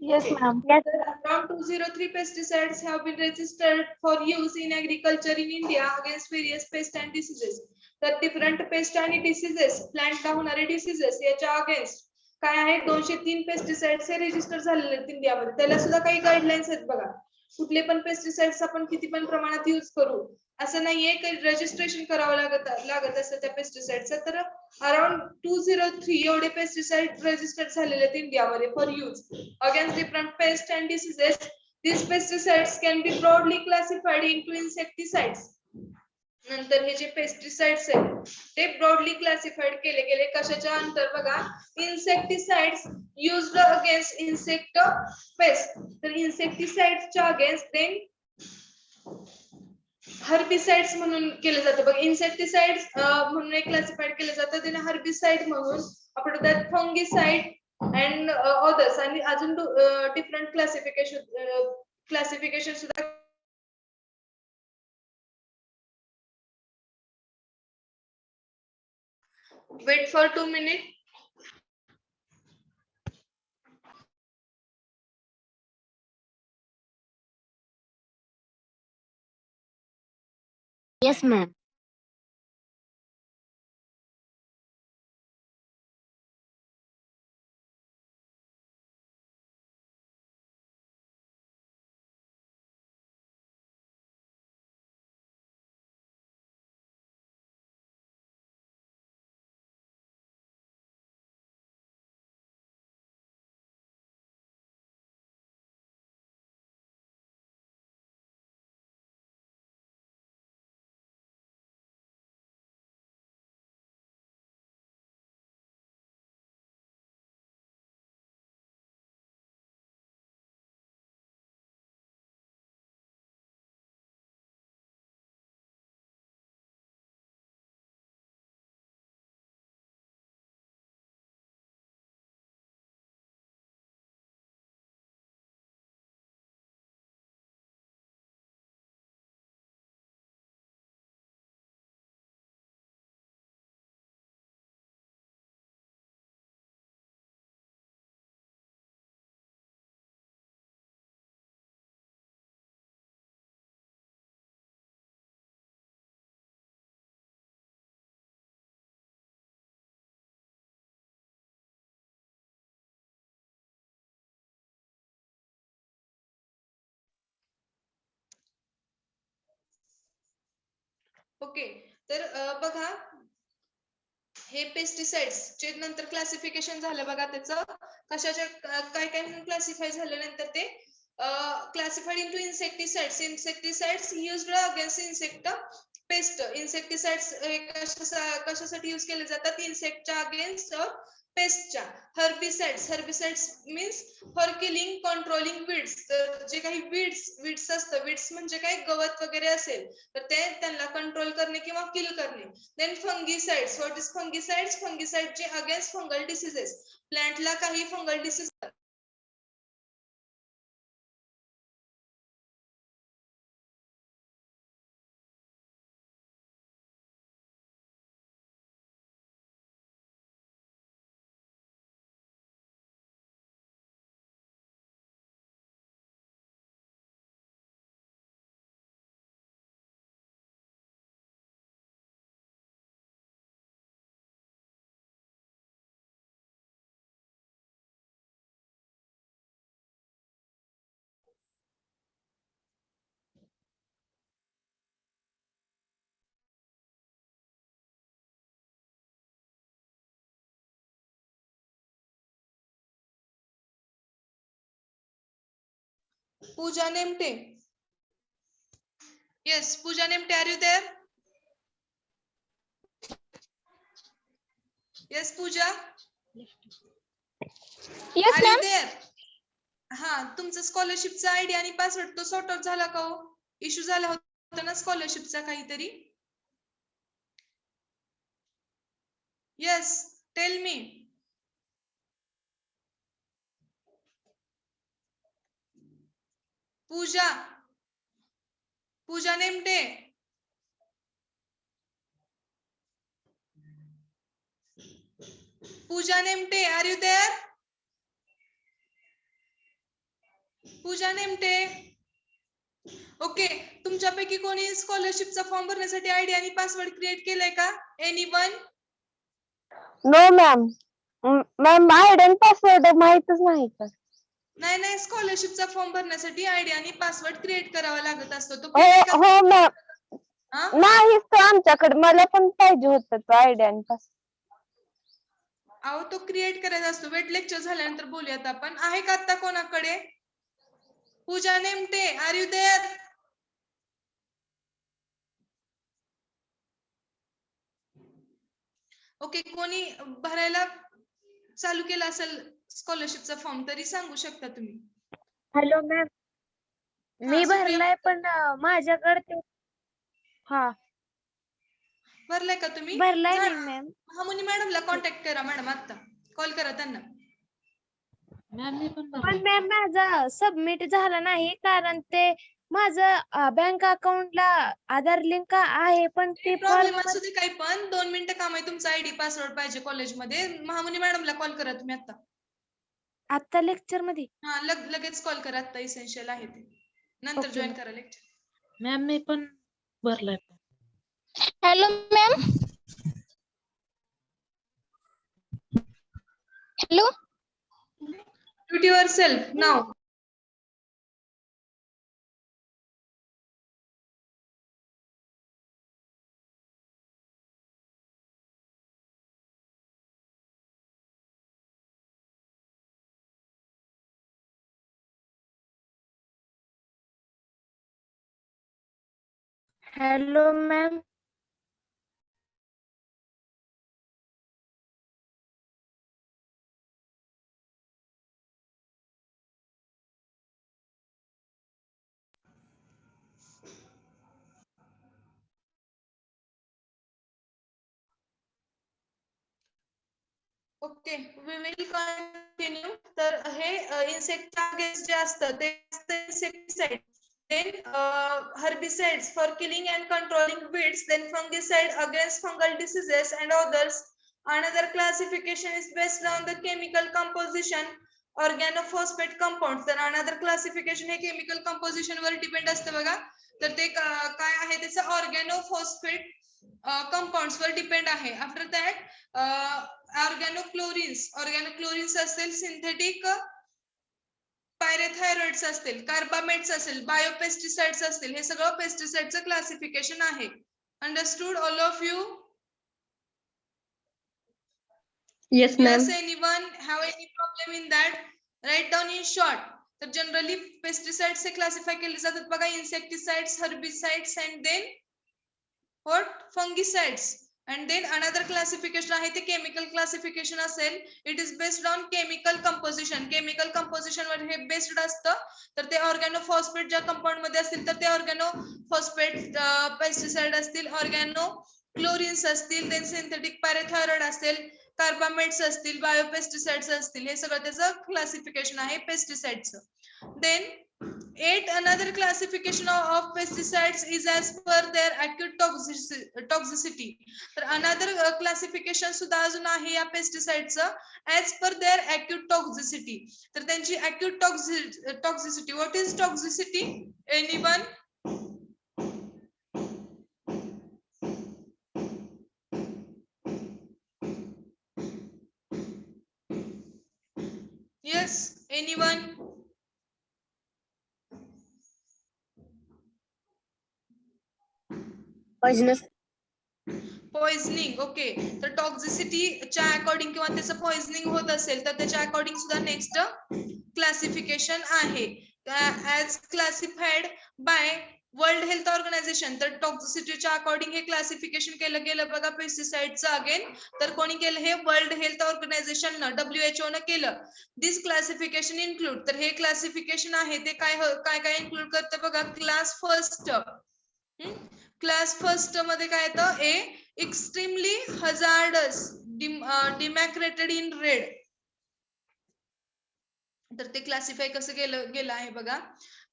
Yes, ma'am. Yes. Around 203 pesticides have been registered for use in agriculture in India against various pests and diseases. तर different paste आणि diseases, प्लांटला होणारे diseases याच्या against काय आहे? 203 pesticides हे register झालेले आहेत इंडियामध्ये. त्याला सुद्धा काही गाईडलाईन्स आहेत बघा. कुठले पण पेस्टिसाइड्स आपण किती पण प्रमाणात यूज करू असं नाहीये की रजिस्ट्रेशन करावं लागत असतं त्या पेस्टिसाइडचं. तर अराउंड 203 एवढे पेस्टिसाइड रजिस्टर्ड झालेले आहेत इंडियामध्ये for use against different paste and diseases. These pesticides can be broadly classified into insecticides. नंतर हे जे पेस्टिसाइड्स आहेत ते ब्रॉडली क्लासिफाईड केले गेले कशाच्या अंतर बघा. Insecticides used against insect paste. तर इन्सेक्टिसाइड्सच्या अगेन्स्ट देन हर्बिसाइड्स म्हणून केलं जातं बघ. इन्सेक्टिसाइड्स म्हणून एक क्लासिफाईड केलं जातं, त्याने हर्बिसाइड म्हणून आपण त्यात फंगिसाइड अँड अदर्स आणि अजून डिफरंट क्लासिफिकेशन सुद्धा. Wait for 2 minutes. Yes, ma'am. Okay, तर बघा हे पेस्टिसाइड्स चे नंतर क्लासिफिकेशन झालं बघा त्याचं कशाच्या काय काय म्हणून क्लासिफाय झाल्यानंतर ते classified into insecticides. Insecticides used against insect pest. Insecticides कशासाठी यूज केले जातात? इन्सेक्टच्या अगेन्स्ट पेस्टच्या. Herbicides means for killing controlling weeds. तर जे काही वीड्स असतं, वीड्स म्हणजे काय, गवत वगैरे असेल तर ते त्यांना कंट्रोल करणे किंवा किल करणे. Then fungicides. What is fungicides? फंगिसाइडचे अगेन्स्ट फंगल डिसीजेस. प्लांटला काही fungal disease Pooja Nemte. Yes, Pooja Nemte, are you there? Yes, Pooja. Yes, Are you ma'am. there? हा, तुमचा स्कॉलरशिपचा आयडी आणि पासवर्ड तो सॉर्ट आउट झाला का हो? इश्यू झाला होता ना स्कॉलरशिपचा काहीतरी? Yes, tell me. Pooja Nemte. Pooja Nemte, are you there? Pooja Nemte. Okay, तुमच्यापैकी कोणी स्कॉलरशिपचा फॉर्म भरण्यासाठी आयडी आणि पासवर्ड क्रिएट केलाय का? Anyone? No, ma'am. Ma'am ID आणि पासवर्ड माहितच नाही का? नाही, स्कॉलरशिपचा फॉर्म भरण्यासाठी आयडी आणि पासवर्ड क्रिएट करावा लागत असतो. तो हो मॅम. नाहीच तो आमच्याकडे. मला पण पाहिजे होतं तो आयडी आणि पासवर्ड. अहो, तो क्रिएट करायचा असतो. वेट, लेक्चर झाल्यानंतर बोलूयात आपण. आहे का आता कोणाकडे? पूजा Nemte, are you there? Okay, कोणी भरायला चालू केला असेल स्कॉलरशिपचा फॉर्म तरी सांगू शकता तुम्ही. हॅलो मॅम, मी सुप्रिया, भरलाय पण माझ्याकडे हा भरलाय का तुम्ही? भरलाय नाही मॅम. हामुनी मॅडमला कॉन्टॅक्ट करा. मॅडम आता कॉल करा त्यांना. पण मॅम माझा सबमिट झाला नाही कारण ते माझं बँक अकाउंटला आधार लिंक आहे पण ते प्रॉब्लेम फॉर्म असू दे काही पण. 2 मिनिटं काम आहे. तुमचा आयडी पासवर्ड पाहिजे कॉलेजमध्ये. महामुनी मॅडमला कॉल करा तुम्ही आता. आता लेक्चर मध्ये. हा, लगेच कॉल करा. आता इसेन्शियल आहे ते. नंतर Okay, जॉईन करा लेक्चर. मॅम मी पण भरलाय. Hello ma'am. Hello. Mute yourself now. Hello ma'am. Okay, we will continue. तर हे इन्सेक्ट अगेन्स्ट जे असतं ते insecticide. Then herbicides for killing and controlling weeds. Then fungicide against fungal diseases and others. Another classification is based on the chemical composition. Organophosphate compounds. तर another classification हे chemical composition वर depend असतं बघा. तर ते काय आहे त्याचं ऑर्गॅनोफॉस्फेट कंपाऊंड्स वर डिपेंड आहे. आफ्टर दॅट ऑर्गॅनोक्लोरिन्स असेल, सिंथेटिक पायरेथायरॉइड्स असतील, कार्बामेट्स असेल, बायोपेस्टिसाइड्स असतील, हे सगळं पेस्टिसाइडचं क्लासिफिकेशन आहे. Understood, all of you? Yes, ma'am. Yes, anyone have any problem in that? Write down in short. तर जनरली पेस्टिसाइड्स हे क्लासिफाय केले जातात बघा, insecticides, herbicides and then what, fungicides. And then another classification आहे ते chemical classification असेल. It is based on chemical composition. Chemical composition वर हे बेस्ड असतं. तर ते ऑर्गॅनो फॉस्फेट ज्या कंपाऊंड मध्ये असतील तर ते ऑर्गॅनो फॉस्फेट पेस्टिसाइड असतील, ऑर्गॅनो क्लोरिन्स असतील, देन सिंथेटिक पॅराथायरॉइड असेल, कार्बामेट्स असतील, बायोपेस्टिसाइड्स असतील, हे सगळं त्याचं क्लासिफिकेशन आहे पेस्टिसाइडचं. Then 8 another classification of pesticides is as per their acute toxicity. तर another classification सुद्धा अजून आहे या पेस्टिसाइडचं as per their acute toxicity. तर त्यांची acute toxicity. What is toxicity? Anyone? Yes, anyone? Poisoning. Okay, तर टॉक्झिसिटीच्या अकॉर्डिंग किंवा त्याचं पॉइझनिंग होत असेल तर त्याच्या अकॉर्डिंग सुद्धा नेक्स्ट क्लासिफिकेशन आहे. As classified by World Health Organization. तर टॉक्झिसिटीच्या अकॉर्डिंग हे क्लासिफिकेशन केलं गेलं बघा पेस्टिसाइडचं. अगेन तर कोणी केलं हे, वर्ल्ड हेल्थ ऑर्गनायझेशन WHO न केलं. दिस क्लासिफिकेशन इन्क्लूड. तर हे क्लासिफिकेशन आहे ते काय काय इन्क्लूड करतं बघा. Class first. क्लास फर्स्ट मध्ये काय येतं, ए एक्स्ट्रीमली हजार्डस डिमॅक्रेटेड इन रेड. तर ते क्लासिफाय कसं गेलं आहे बघा.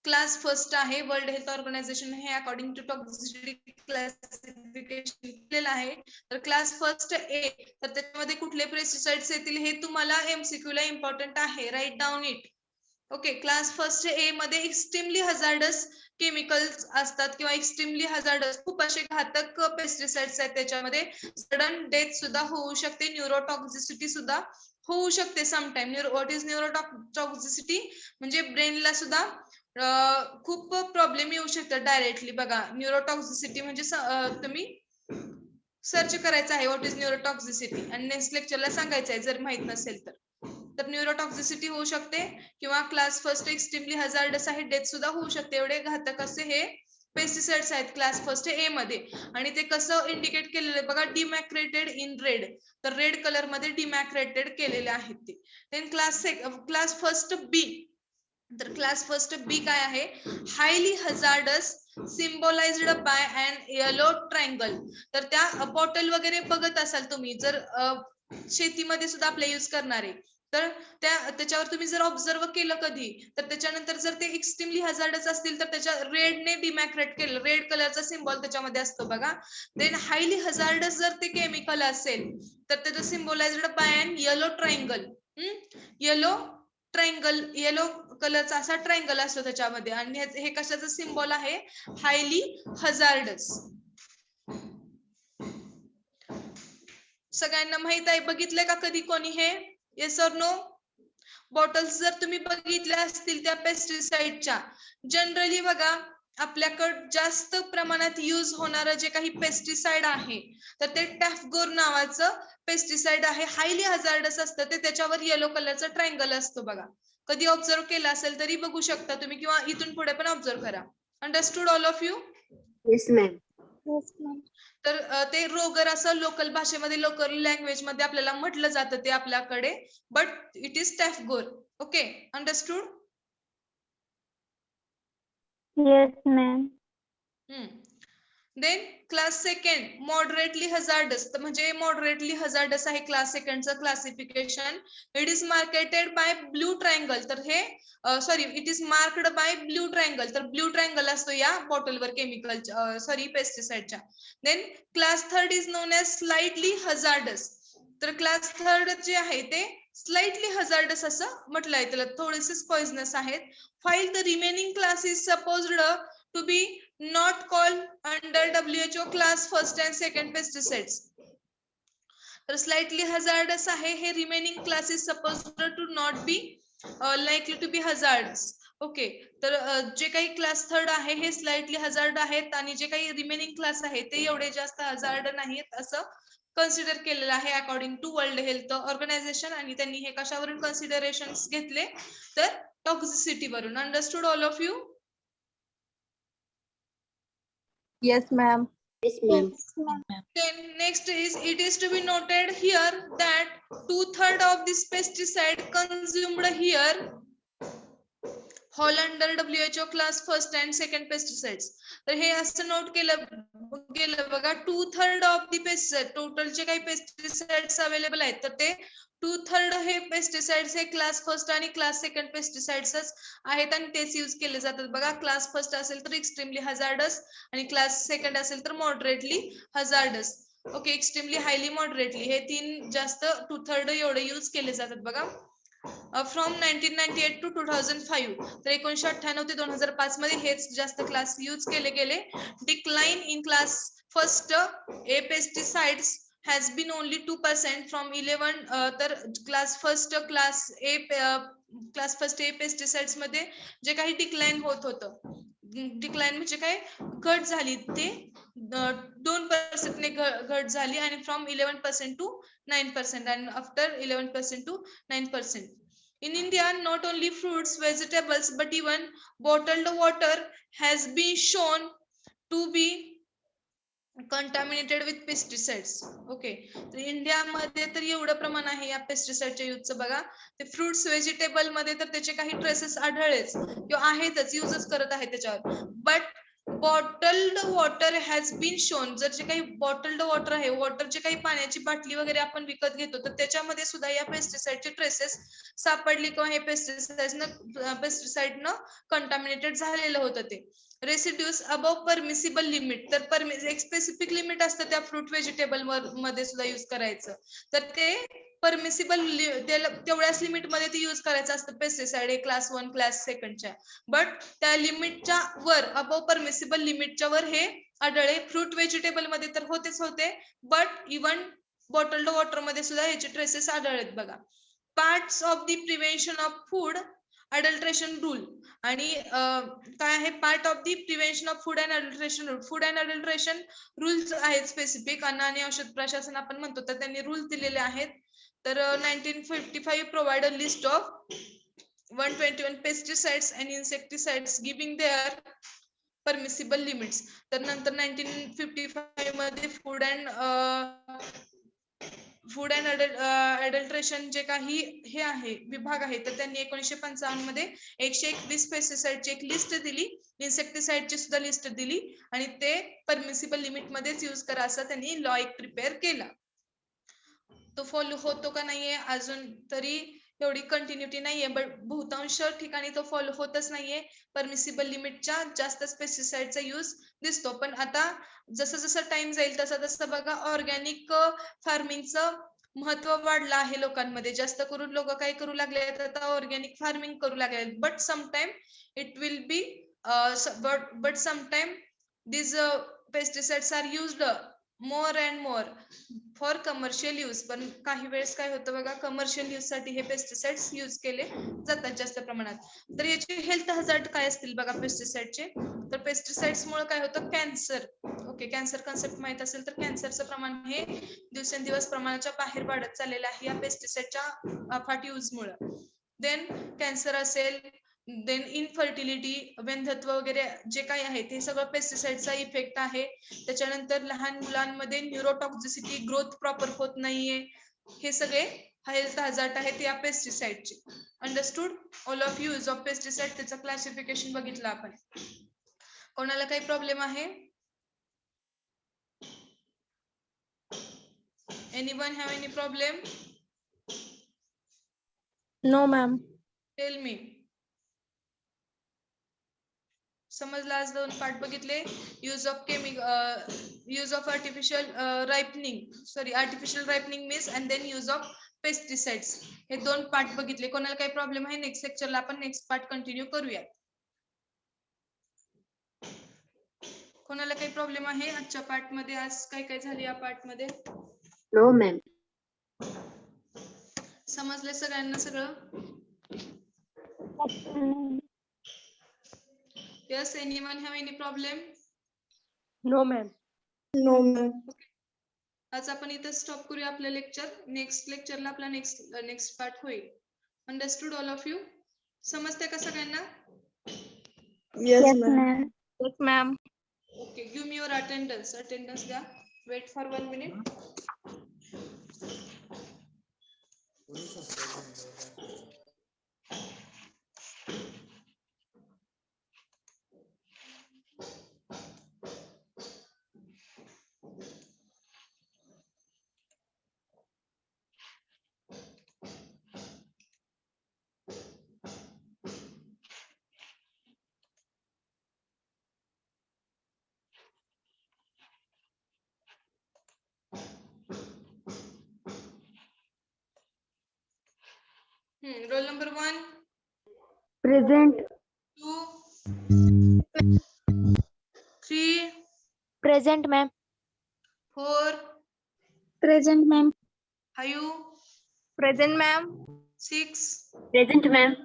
क्लास फर्स्ट आहे, वर्ल्ड हेल्थ ऑर्गनायझेशन हे अकॉर्डिंग टू टॉक्झिसिटी क्लासिफिकेशन केलेलं आहे. तर क्लास फर्स्ट ए, तर त्याच्यामध्ये कुठले पेस्टिसाइड्स येतील हे तुम्हाला MCQ ला इम्पॉर्टंट आहे. Write down it. Okay, class first A मध्ये एक्स्ट्रीमली हजार्डस केमिकल्स असतात किंवा एक्स्ट्रीमली हजार्डस खूप असे घातक पेस्टिसाइड्स आहेत. त्याच्यामध्ये सडन डेथ सुद्धा होऊ शकते, न्यूरोटॉक्झिसिटी सुद्धा होऊ शकते समटाइम. What is न्यूरोटॉक्झिसिटी? म्हणजे ब्रेनला सुद्धा खूप प्रॉब्लेम येऊ शकतात डायरेक्टली. बघा, न्यूरोटॉक्झिसिटी म्हणजे तुम्ही सर्च करायचं आहे व्हॉट इज न्यूरोटॉक्झिसिटी आणि नेक्स्ट लेक्चरला सांगायचं आहे जर माहित नसेल तर. तर न्यूरोटॉक्झिसिटी होऊ शकते किंवा क्लास फर्स्ट एक्स्ट्रीमली हजार्डस आहे, डेथ सुद्धा होऊ शकते. एवढे घातक असे हे पेस्टिसाइड्स आहेत क्लास फर्स्ट ए मध्ये. आणि ते कसं इंडिकेट केलेलं आहे बघा, डिमॅक्रेटेड इन रेड. तर रेड कलर मध्ये डिमॅक्रेटेड केलेले आहेत ते. देन क्लास फर्स्ट बी. तर क्लास फर्स्ट बी काय आहे, highly hazardous सिम्बॉलाइज्ड by an yellow triangle. तर त्या बॉटल वगैरे बघत असाल तुम्ही, जर शेतीमध्ये सुद्धा आपल्या यूज करणारे, तर त्याच्यावर तुम्ही जर ऑब्झर्व केलं कधी, तर त्याच्यानंतर जर ते एक्स्ट्रीमली हजार्डस असतील तर त्याच्या रेडने डिमॅक्रेट केलं, रेड कलरचा सिम्बॉल त्याच्यामध्ये असतो बघा. देन हायली हजार्डस जर ते केमिकल असेल तर त्याचं symbolised by an yellow triangle. Yellow triangle, yellow कलरचा असा ट्रायंगल असतो त्याच्यामध्ये. आणि हे कशाचं सिम्बॉल आहे, हायली हजार्डस. सगळ्यांना माहित आहे, बघितलंय का कधी कोणी हे? Yes or no? बॉटल्स जर तुम्ही बघितल्या असतील त्या पेस्टिसाइडच्या, जनरली बघा आपल्याकडे जास्त प्रमाणात यूज होणारं जे काही पेस्टिसाइड आहे तर ते टॅफगोर नावाचं पेस्टिसाइड आहे. हायली हजार्डस असतं ते, त्याच्यावर येलो कलरचा ट्रायंगल असतो बघा. कधी ऑब्झर्व केला असेल तरी बघू शकता तुम्ही किंवा इथून पुढे पण ऑब्झर्व करा. Understood all of you? Yes ma'am. तर ते रोगर असं लोकल भाषेमध्ये, लोकल लँग्वेज मध्ये आपल्याला म्हटलं जातं ते आपल्याकडे, बट इट इज टॅफगोर. Okay, understood? Yes ma'am. Then class second moderately hazardous. म्हणजे मॉडरेटली हजार्डस आहे क्लास सेकंडचं क्लासिफिकेशन. It is marketed by blue triangle. तर हे it is marked by blue triangle. तर ब्लू ट्रायंगल असतो या बॉटलवर केमिकल पेस्टिसाइडच्या. Then class third is known as slightly hazardous. तर क्लास थर्ड जे आहे ते स्लाइटली हजार्डस असं म्हटलंय त्याला, थोडेसेच पॉइझनस आहेत. File the remaining classes supposed to be not called under WHO class first and second pesticides. तर slightly hazardous आहे हे remaining classes supposed to not be likely to be hazardous. Okay, तर जे काही क्लास थर्ड आहे हे slightly hazard आहेत आणि जे काही रिमेनिंग क्लास आहे ते एवढे जास्त हजार्ड नाहीत असं कन्सिडर केलेलं आहे according to World Health Organization. आणि त्यांनी हे कशावरून कन्सिडरेशन घेतले तर टॉक्सिसिटी वरून. Understood all of you? Yes, ma'am. Yes, ma'am. Then next is, it is to be noted here that 2/3 of this pesticide consumed here fall under WHO class first and second pesticides. तर हे असं note केलं बघा, 2/3 of the pesticide, total जे काही pesticides available आहेत तर ते 2/3 हे पेस्टिसाइड्स हे क्लास फर्स्ट आणि क्लास सेकंड पेस्टिसाइड्स आहेत आणि तेच यूज केले जातात बघा. क्लास फर्स्ट असेल तर एक्स्ट्रीमली हजार्डस आणि क्लास सेकंड असेल तर moderately hazardous. Okay, extremely highly moderately हे तीन जास्त 2/3 एवढे यूज केले जातात बघा. फ्रॉम 1998 टू 2005, तर 1998 ते 2005 मध्ये हेच जास्त क्लास यूज केले गेले. Decline in class first A pesticides has been only 2% from 11. तर क्लास फर्स्ट ए पेस्टिसाइड्स मध्ये जे काही डिक्लाइन होत होतं, डिक्लाइन म्हणजे काय, घट झाली, ते 2% ने घट झाली आणि from 11% to 9% and after 11% to 9%. In India, not only fruits, vegetables, but even bottled water has been shown to be contaminated with pesticides. Okay, तर इंडियामध्ये तर एवढं प्रमाण आहे या पेस्टिसाइडच्या यूजचं बघा. ते फ्रुट्स व्हेजिटेबल मध्ये तर त्याचे काही ट्रेसेस आढळलेच किंवा आहेतच, यूजच करत आहेत त्याच्यावर. But bottled water has been shown, जर जे काही बॉटल्ड वॉटर आहे, वॉटर जे काही पाण्याची बाटली वगैरे आपण विकत घेतो तर त्याच्यामध्ये सुद्धा या पेस्टिसाइडचे ट्रेसेस सापडले किंवा हे पेस्टिसाइडनं कंटामिनेटेड झालेलं होतं ते. रेसिड्यूज अबव परमिसिबल लिमिट, तर एक स्पेसिफिक लिमिट असतं त्या फ्रूट व्हेजिटेबल मध्ये सुद्धा युज करायचं, तर ते परमिसिबल तेवढ्याच लिमिट मध्ये ते युज करायचं असतं पेस्टिसाइड क्लास 1 क्लास सेकंडच्या. बट त्या लिमिटच्या वर, अबव परमिसिबल लिमिटच्या वर हे आढळले. फ्रूट व्हेजिटेबल मध्ये तर होतेच होते, बट इव्हन बॉटल्ड वॉटर मध्ये सुद्धा याचे ट्रेसेस आढळलेत बघा. Parts of the prevention of food adulteration rule, आणि काय आहे, part of the prevention of food and adulteration rule. Food and adulteration rules आहेत स्पेसिफिक, अन्न आणि औषध प्रशासन आपण म्हणतो, तर त्यांनी रूल दिलेले आहेत. तर 1955 provide a list of 121 pesticides and insecticides giving their permissible limits. तर नंतर 1955 मध्ये फूड अँड अडल्ट्रेशन जे काही हे आहे विभाग आहे, तर त्यांनी 1955 मध्ये 121 पेस्टिसाइडची एक लिस्ट दिली, इन्सेक्टिसाइडची सुद्धा लिस्ट दिली आणि ते परमिसिबल लिमिट मध्येच यूज करा असं त्यांनी लॉ एक प्रिपेअर केला. तो फॉलो होतो का नाहीये अजून तरी एवढी कंटिन्युटी नाहीये, बट बहुतांश ठिकाणी तो फॉलो होतच नाहीये. परमिसिबल लिमिटच्या जास्त पेस्टिसाइडचा यूज दिसतो. पण आता जसं जसं टाइम जाईल तसं तसं बघा ऑर्गॅनिक फार्मिंगचं महत्व वाढलं आहे लोकांमध्ये. जास्त करून लोक काय करू लागले, आता ऑर्गॅनिक फार्मिंग करू लागले. But sometime it will B but sometime these pesticides are used more and more for commercial use. पण काही वेळेस काय होतं बघा, कमर्शियल यूज साठी हे पेस्टिसाइड्स यूज केले जातात जास्त प्रमाणात. तर याचे हेल्थ हजार्ड काय असतील बघा पेस्टिसाइडचे, तर पेस्टिसाइड्स मुळे काय होतं, कॅन्सर. ओके, कॅन्सर कन्सेप्ट माहित असेल तर कॅन्सरचं प्रमाण हे दिवसेंदिवस प्रमाणाच्या बाहेर वाढत चाललेलं आहे या पेस्टिसाइडच्या अफाट यूज मुळे. देन कॅन्सर असेल, देन इनफर्टिलिटी, वेंधत्व वगैरे जे काही आहे ते सगळं पेस्टिसाइडचा इफेक्ट आहे. त्याच्यानंतर लहान मुलांमध्ये न्यूरोटॉक्सिसिटी, ग्रोथ प्रॉपर होत नाहीये, हे सगळे हेल्थ हजार्ड आहेत या पेस्टिसाइडचे. Understood all of use of pesticide, त्याचं क्लासिफिकेशन बघितलं आपण. कोणाला काही प्रॉब्लेम आहे? Anyone have any problem? No, ma'am. Tell me. समजला? आज 2 पार्ट बघितले, use of artificial ripening means and then use of pesticides, हे 2 पार्ट बघितले. कोणाला काही प्रॉब्लेम आहे? नेक्स्ट लेक्चरला आपण नेक्स्ट पार्ट कंटिन्यू करूया. कोणाला काही प्रॉब्लेम आहे आजच्या पार्ट मध्ये? आज काय काय झाले या पार्ट मध्ये? No, ma'am. समजले सगळ्यांना सगळं? Yes, anyone have any problem? No, ma'am. No, ma'am. आज आपण इथं स्टॉप करूया आपलं लेक्चर. नेक्स्ट लेक्चरला आपला नेक्स्ट पार्ट होईल. Understood all of you? समजते का सगळ्यांना? Yes, Yes, ma'am. ma'am. Yes, ma'am. Okay, give me your attendance द्या. Wait for 1 minute. Roll number 1, Present. 2, 3, Present, ma'am. 4, Present, ma'am. 5, Present, ma'am. 6, Present, ma'am.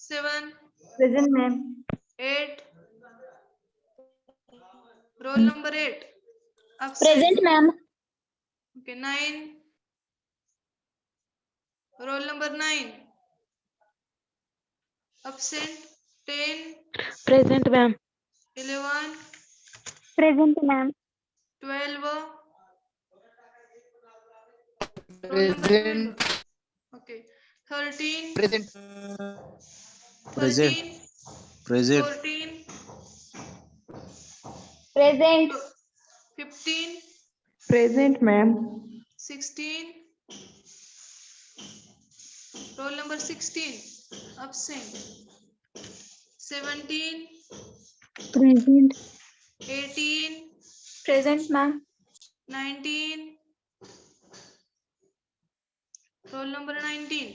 7, Present, ma'am. 8. Roll number 8. Absent. Present, ma'am. Okay, 9. Roll number 9. Absent. 10, Present, ma'am. 11, Present, ma'am. 12. Roll number 12. Present. Okay. 13, Present. 13, Present. 14, Present. 15, Present, ma'am. 16. Roll number 16. Absent. 17, Present. 18, Present, ma'am. 19. Roll number 19.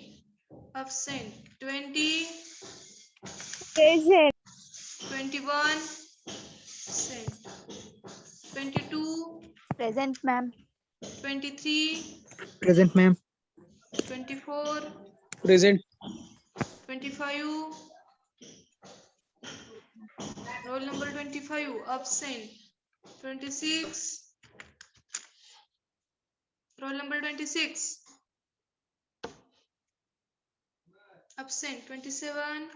Absent. 20, Present. 21. Absent. 22, Present, ma'am. 23, Present, ma'am. 24, Present. 25. Roll number 25. Absent. 26. Roll number 26. Absent. 27.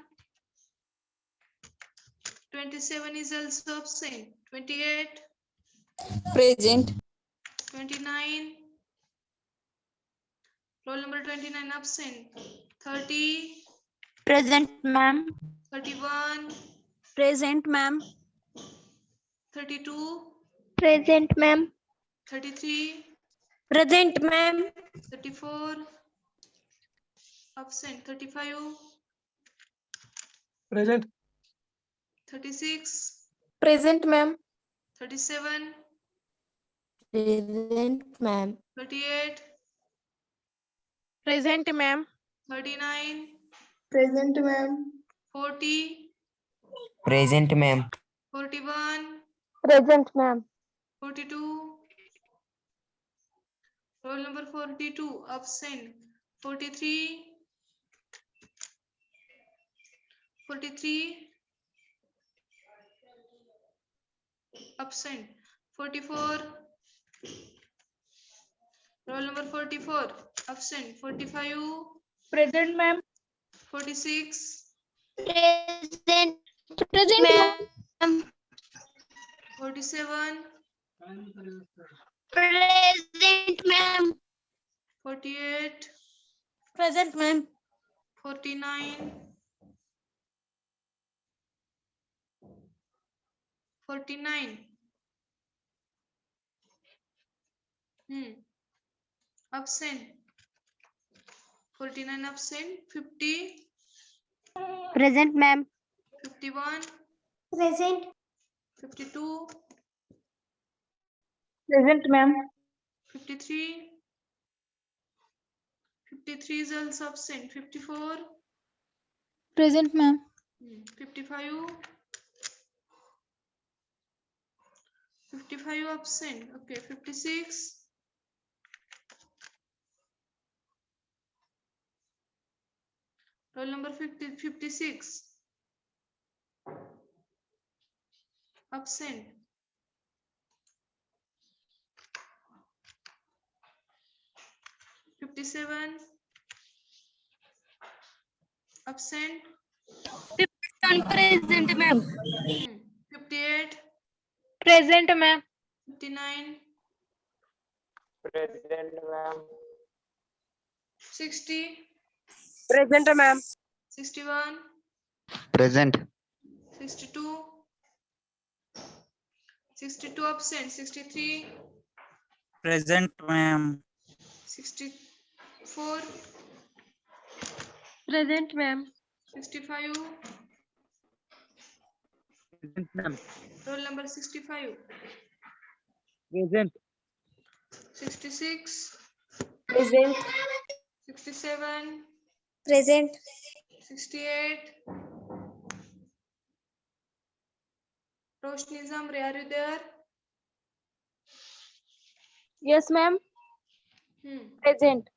27 is also absent. 28. Present. 29. Roll number 29 absent. 30. Present, ma'am. 31. Present, ma'am. 32. Present, ma'am. 33. Present, ma'am. 34. Absent. 35. Present. 36. Present, ma'am. 37. Present, ma'am. 38. Present, ma'am. 39. Present, ma'am. 40. Present, ma'am. 41. Present, ma'am. 42. Roll number 42. Absent. 43. 43. Absent. 44. Roll number 44. Absent. 45. Present, ma'am. 46. Present. Present, ma'am. 47. Present, ma'am. 48. Present, ma'am. 49. 49. Absent. 49 absent. 50. Present, ma'am. 51. Present. 52. Present, ma'am. 53. 53 is also absent. 54. Present, ma'am. 55. 55 absent. Okay. 56. Roll number 56. Absent. $57. Absent. present ma'am. 58. Present ma'am. 59. Present, ma'am. 60. Present ma'am. 61. Present. 62. 62 absent. 63. Present, ma'am. 64. Present ma'am. 65. Present, ma'am. Roll number 65. Present. 66. Present. 67. Present. 68. Roshni Zamre, are you there? Yes ma'am. Present.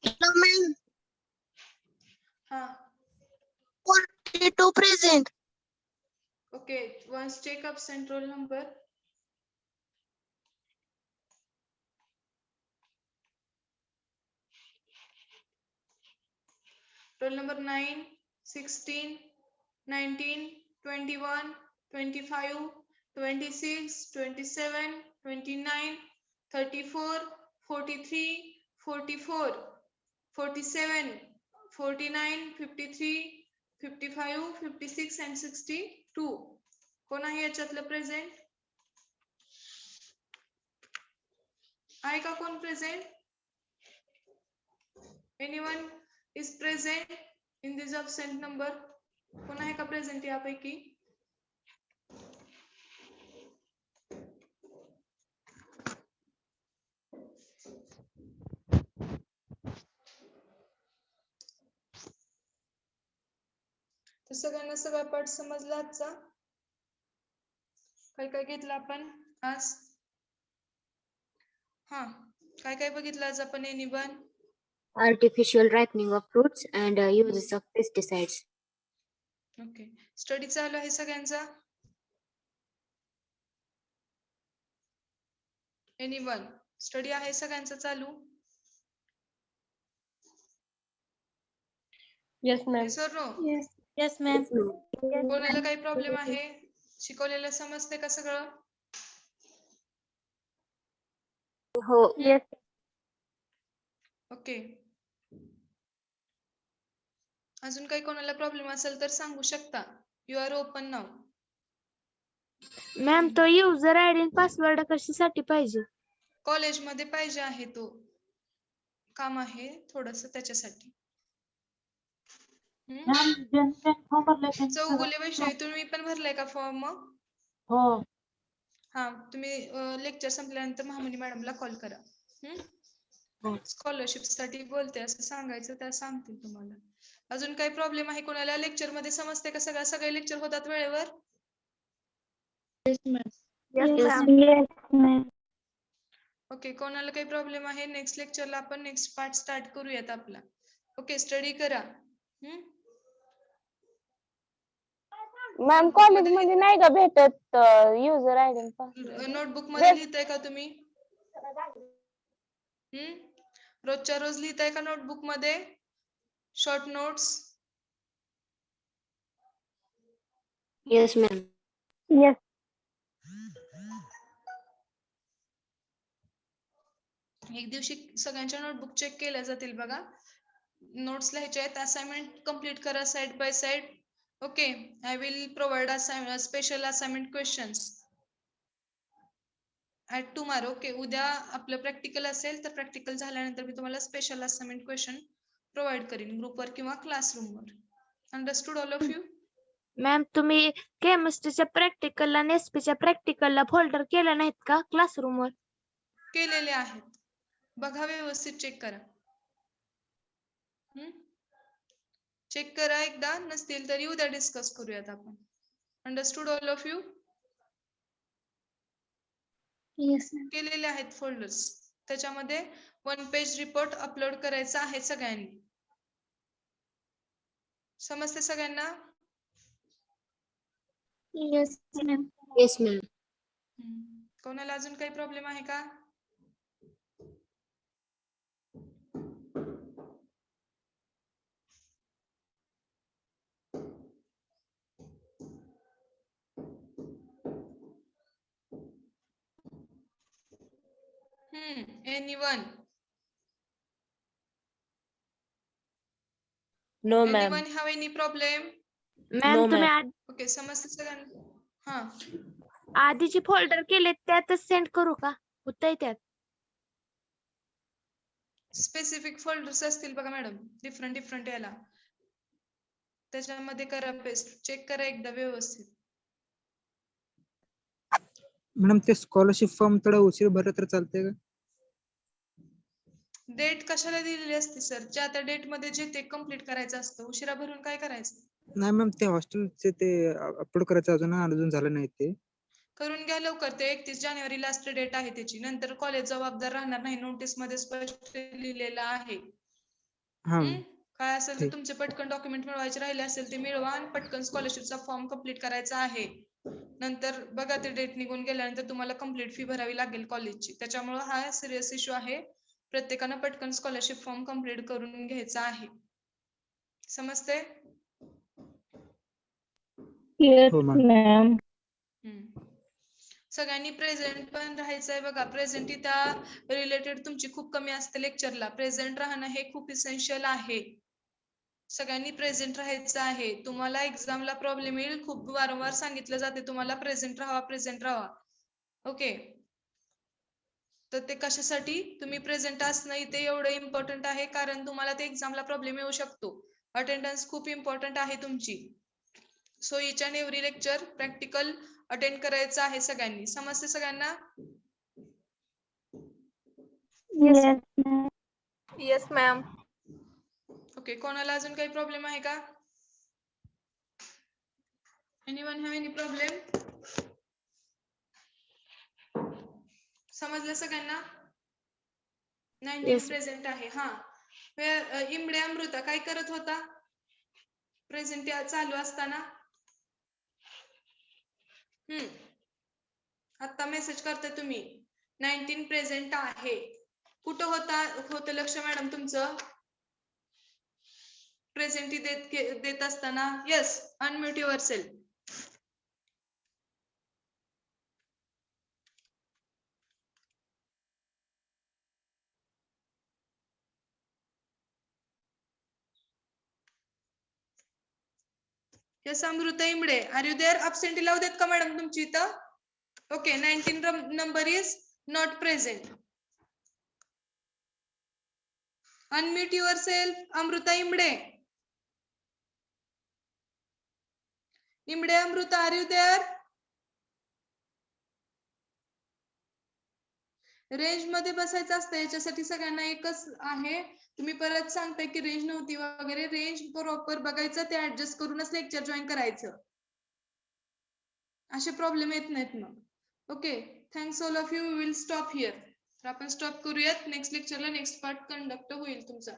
No ma'am. Ha. 42 present. Okay, once check absent roll number. Roll number 9, 16, 19, 21, 25, 26, 27, 29, 34, 43, 44, 47, 49, 53, 55, 56 and 62. कोण आहे याच्यातलं present? आहे का कोण present? Anyone is present in this absent number? कोण आहे का present यापैकी? तर सगळ्यांना सगळा पाठ समजला आजचा? काय काय घेतलं आपण आज? हा, काय काय बघितलं आज आपण? Anyone? Artificial ripening of fruits and uses of pesticides. Okay, study चालू आहे सगळ्यांचा? एनिवन स्टडी आहे सगळ्यांचा चालू? Yes ma'am. Yes or no? Yes ma'am. कोणाला काही प्रॉब्लेम आहे? शिकवलेलं समजते का सगळं? हो. Yes. ओके, अजून काही कोणाला प्रॉब्लेम असेल तर सांगू शकता. You are open now. Ma'am तो युजर आयडी आणि पासवर्ड कशासाठी पाहिजे? कॉलेजमध्ये पाहिजे आहे तो, काम आहे थोडस त्याच्यासाठी. चौगुले विषयी तुम्ही पण भरलाय का फॉर्म? हो. हा, तुम्ही लेक्चर संपल्यानंतर महामनी मॅडमला कॉल करा. स्कॉलरशिप साठी बोलते असं सांगायचं, त्या सांगतील तुम्हाला. अजून काही प्रॉब्लेम आहे कोणाला? लेक्चर मध्ये समजते का सगळं? सगळे लेक्चर होतात वेळेवर? Yes, ma'am. Yes, ma'am. Okay, कोणाला काही प्रॉब्लेम आहे? नेक्स्ट लेक्चरला आपण नेक्स्ट पार्ट स्टार्ट करूयात आपला. ओके, स्टडी करा. मॅम कॉलेज मध्ये नाही का भेटत युजर आयडी पासवर्ड? नोटबुक मध्ये लिहिताय का तुम्ही? रोजच्या रोज लिहिताय का नोटबुक मध्ये short notes? Yes, ma'am. Yes. एक दिवशी सगळ्यांच्या नोटबुक चेक केल्या जातील बघा. नोट्स लिहायचे आहेत. असाइनमेंट कंप्लीट करा side by side. Okay, I will provide special assignment questions at tomorrow. Okay, उद्या आपलं प्रॅक्टिकल असेल तर प्रॅक्टिकल झाल्यानंतर मी तुम्हाला स्पेशल असाइनमेंट क्वेश्चन प्रोव्हाइड करीन ग्रुपवर किंवा क्लासरूमवर. Understood all of you? Ma'am तुम्ही केमिस्ट्रीच्या प्रॅक्टिकलला आणि एसपीच्या प्रॅक्टिकलला फोल्डर केले नाहीत का क्लासरूम वर? केलेले आहेत, बघा व्यवस्थित चेक करा. चेक करा एकदा, नसतील तरी उद्या डिस्कस करूयात आपण. Understood all of you? Yes. केलेले आहेत फोल्डर्स, त्याच्यामध्ये 1 पेज रिपोर्ट अपलोड करायचा आहे सगळ्यांनी. समजते सगळ्यांना? Yes, ma'am. Yes, ma'am. कोणाला अजून काही प्रॉब्लेम आहे का? Anyone? No ma'am. Anyone have any problem? Ma'am No, तुम्ही ma'am. ओके, समजते सगळ्यांना? हा, आधीचे फोल्डर केले त्यातच सेंड करू का? होतंय त्यात. स्पेसिफिक फोल्डर्स असतील बघा मॅडम, डिफरंट याला, त्याच्यामध्ये करा पेस्ट, चेक करा एकदा व्यवस्थित. मॅडम ते स्कॉलरशिप फॉर्म थोडा उशीर भरला तर चालतंय का? डेट कशाला दिलेली असते सर? ज्या त्या डेट मध्ये जे ते कम्प्लीट करायचं असतं, उशिरा भरून काय करायचं? नाही मॅम, ते हॉस्टेलचे ते अपलोड करायचं अजून झालं नाही ते. करून घ्या लवकर, ते 31 जानेवारी लास्ट डेट आहे त्याची. नंतर कॉलेज जबाबदार राहणार नाही, नोटीस मध्ये स्पष्ट लिहिलेलं आहे. हा काय असेल तर ठीक. तुमचे पटकन डॉक्युमेंट मिळवायचे राहिले असेल ते मिळवा आणि पटकन स्कॉलरशिपचा फॉर्म कम्प्लीट करायचा आहे. नंतर बघा ते डेट निघून गेल्यानंतर तुम्हाला कम्प्लीट फी भरावी लागेल कॉलेजची. त्याच्यामुळे हा सिरियस इश्यू आहे. प्रत्येकानं पटकन स्कॉलरशिप फॉर्म कम्प्लीट करून घ्यायचा आहे. समजते? Yes, हो मॅम. ma'am. सगळ्यांनी प्रेझेंट पण राहायचंय बघा. प्रेझेंट त्या रिलेटेड तुमची खूप कमी असते लेक्चरला. प्रेझेंट राहणं हे खूप इसेन्शियल आहे. सगळ्यांनी प्रेझेंट राहायचं आहे. तुम्हाला एक्झामला प्रॉब्लेम येईल, खूप वारंवार सांगितलं जाते तुम्हाला प्रेझेंट राहा. ओके, तर ते कशासाठी तुम्ही प्रेझेंट असणं इथे एवढं इम्पॉर्टंट आहे, कारण तुम्हाला ते एक्झामला प्रॉब्लेम येऊ शकतो. अटेंडन्स खूप इम्पॉर्टंट आहे तुमची. So each and every lecture practical attend करायचं आहे सगळ्यांनी. समजते सगळ्यांना? Yes, ma'am. Yes, ma'am. Okay, कोणाला अजून काही प्रॉब्लेम आहे का? Anyone have any problem? समजलं सगळ्यांना? 19 Yes. प्रेझेंट आहे. हा, इमडे अमृता काय करत होता प्रेझेंट चालू असताना? आता मेसेज करते तुम्ही 19 प्रेझेंट आहे. कुठं होतं लक्ष मॅडम तुमचं प्रेझेंट देत असताना? Yes, unmute yourself. Yes Amruta Imde, are you there? Absentee लावू देत का मॅडम तुमची इथं? Okay, 19 number is not present. Unmute yourself Amruta Imde. Imde Amruta, are you there? Range मध्ये बसायचं असतं, याच्यासाठी सगळ्यांना एकच आहे. तुम्ही परत सांगताय की रेंज नव्हती वगैरे. रेंज प्रॉपर बघायचं, ते ऍडजस्ट करूनच लेक्चर जॉईन करायचं. असे प्रॉब्लेम येत नाहीत मग. Okay, thanks all of you. Will stop here. तर आपण स्टॉप करूयात. नेक्स्ट लेक्चरला नेक्स्ट पार्ट कंडक्ट होईल तुमचा.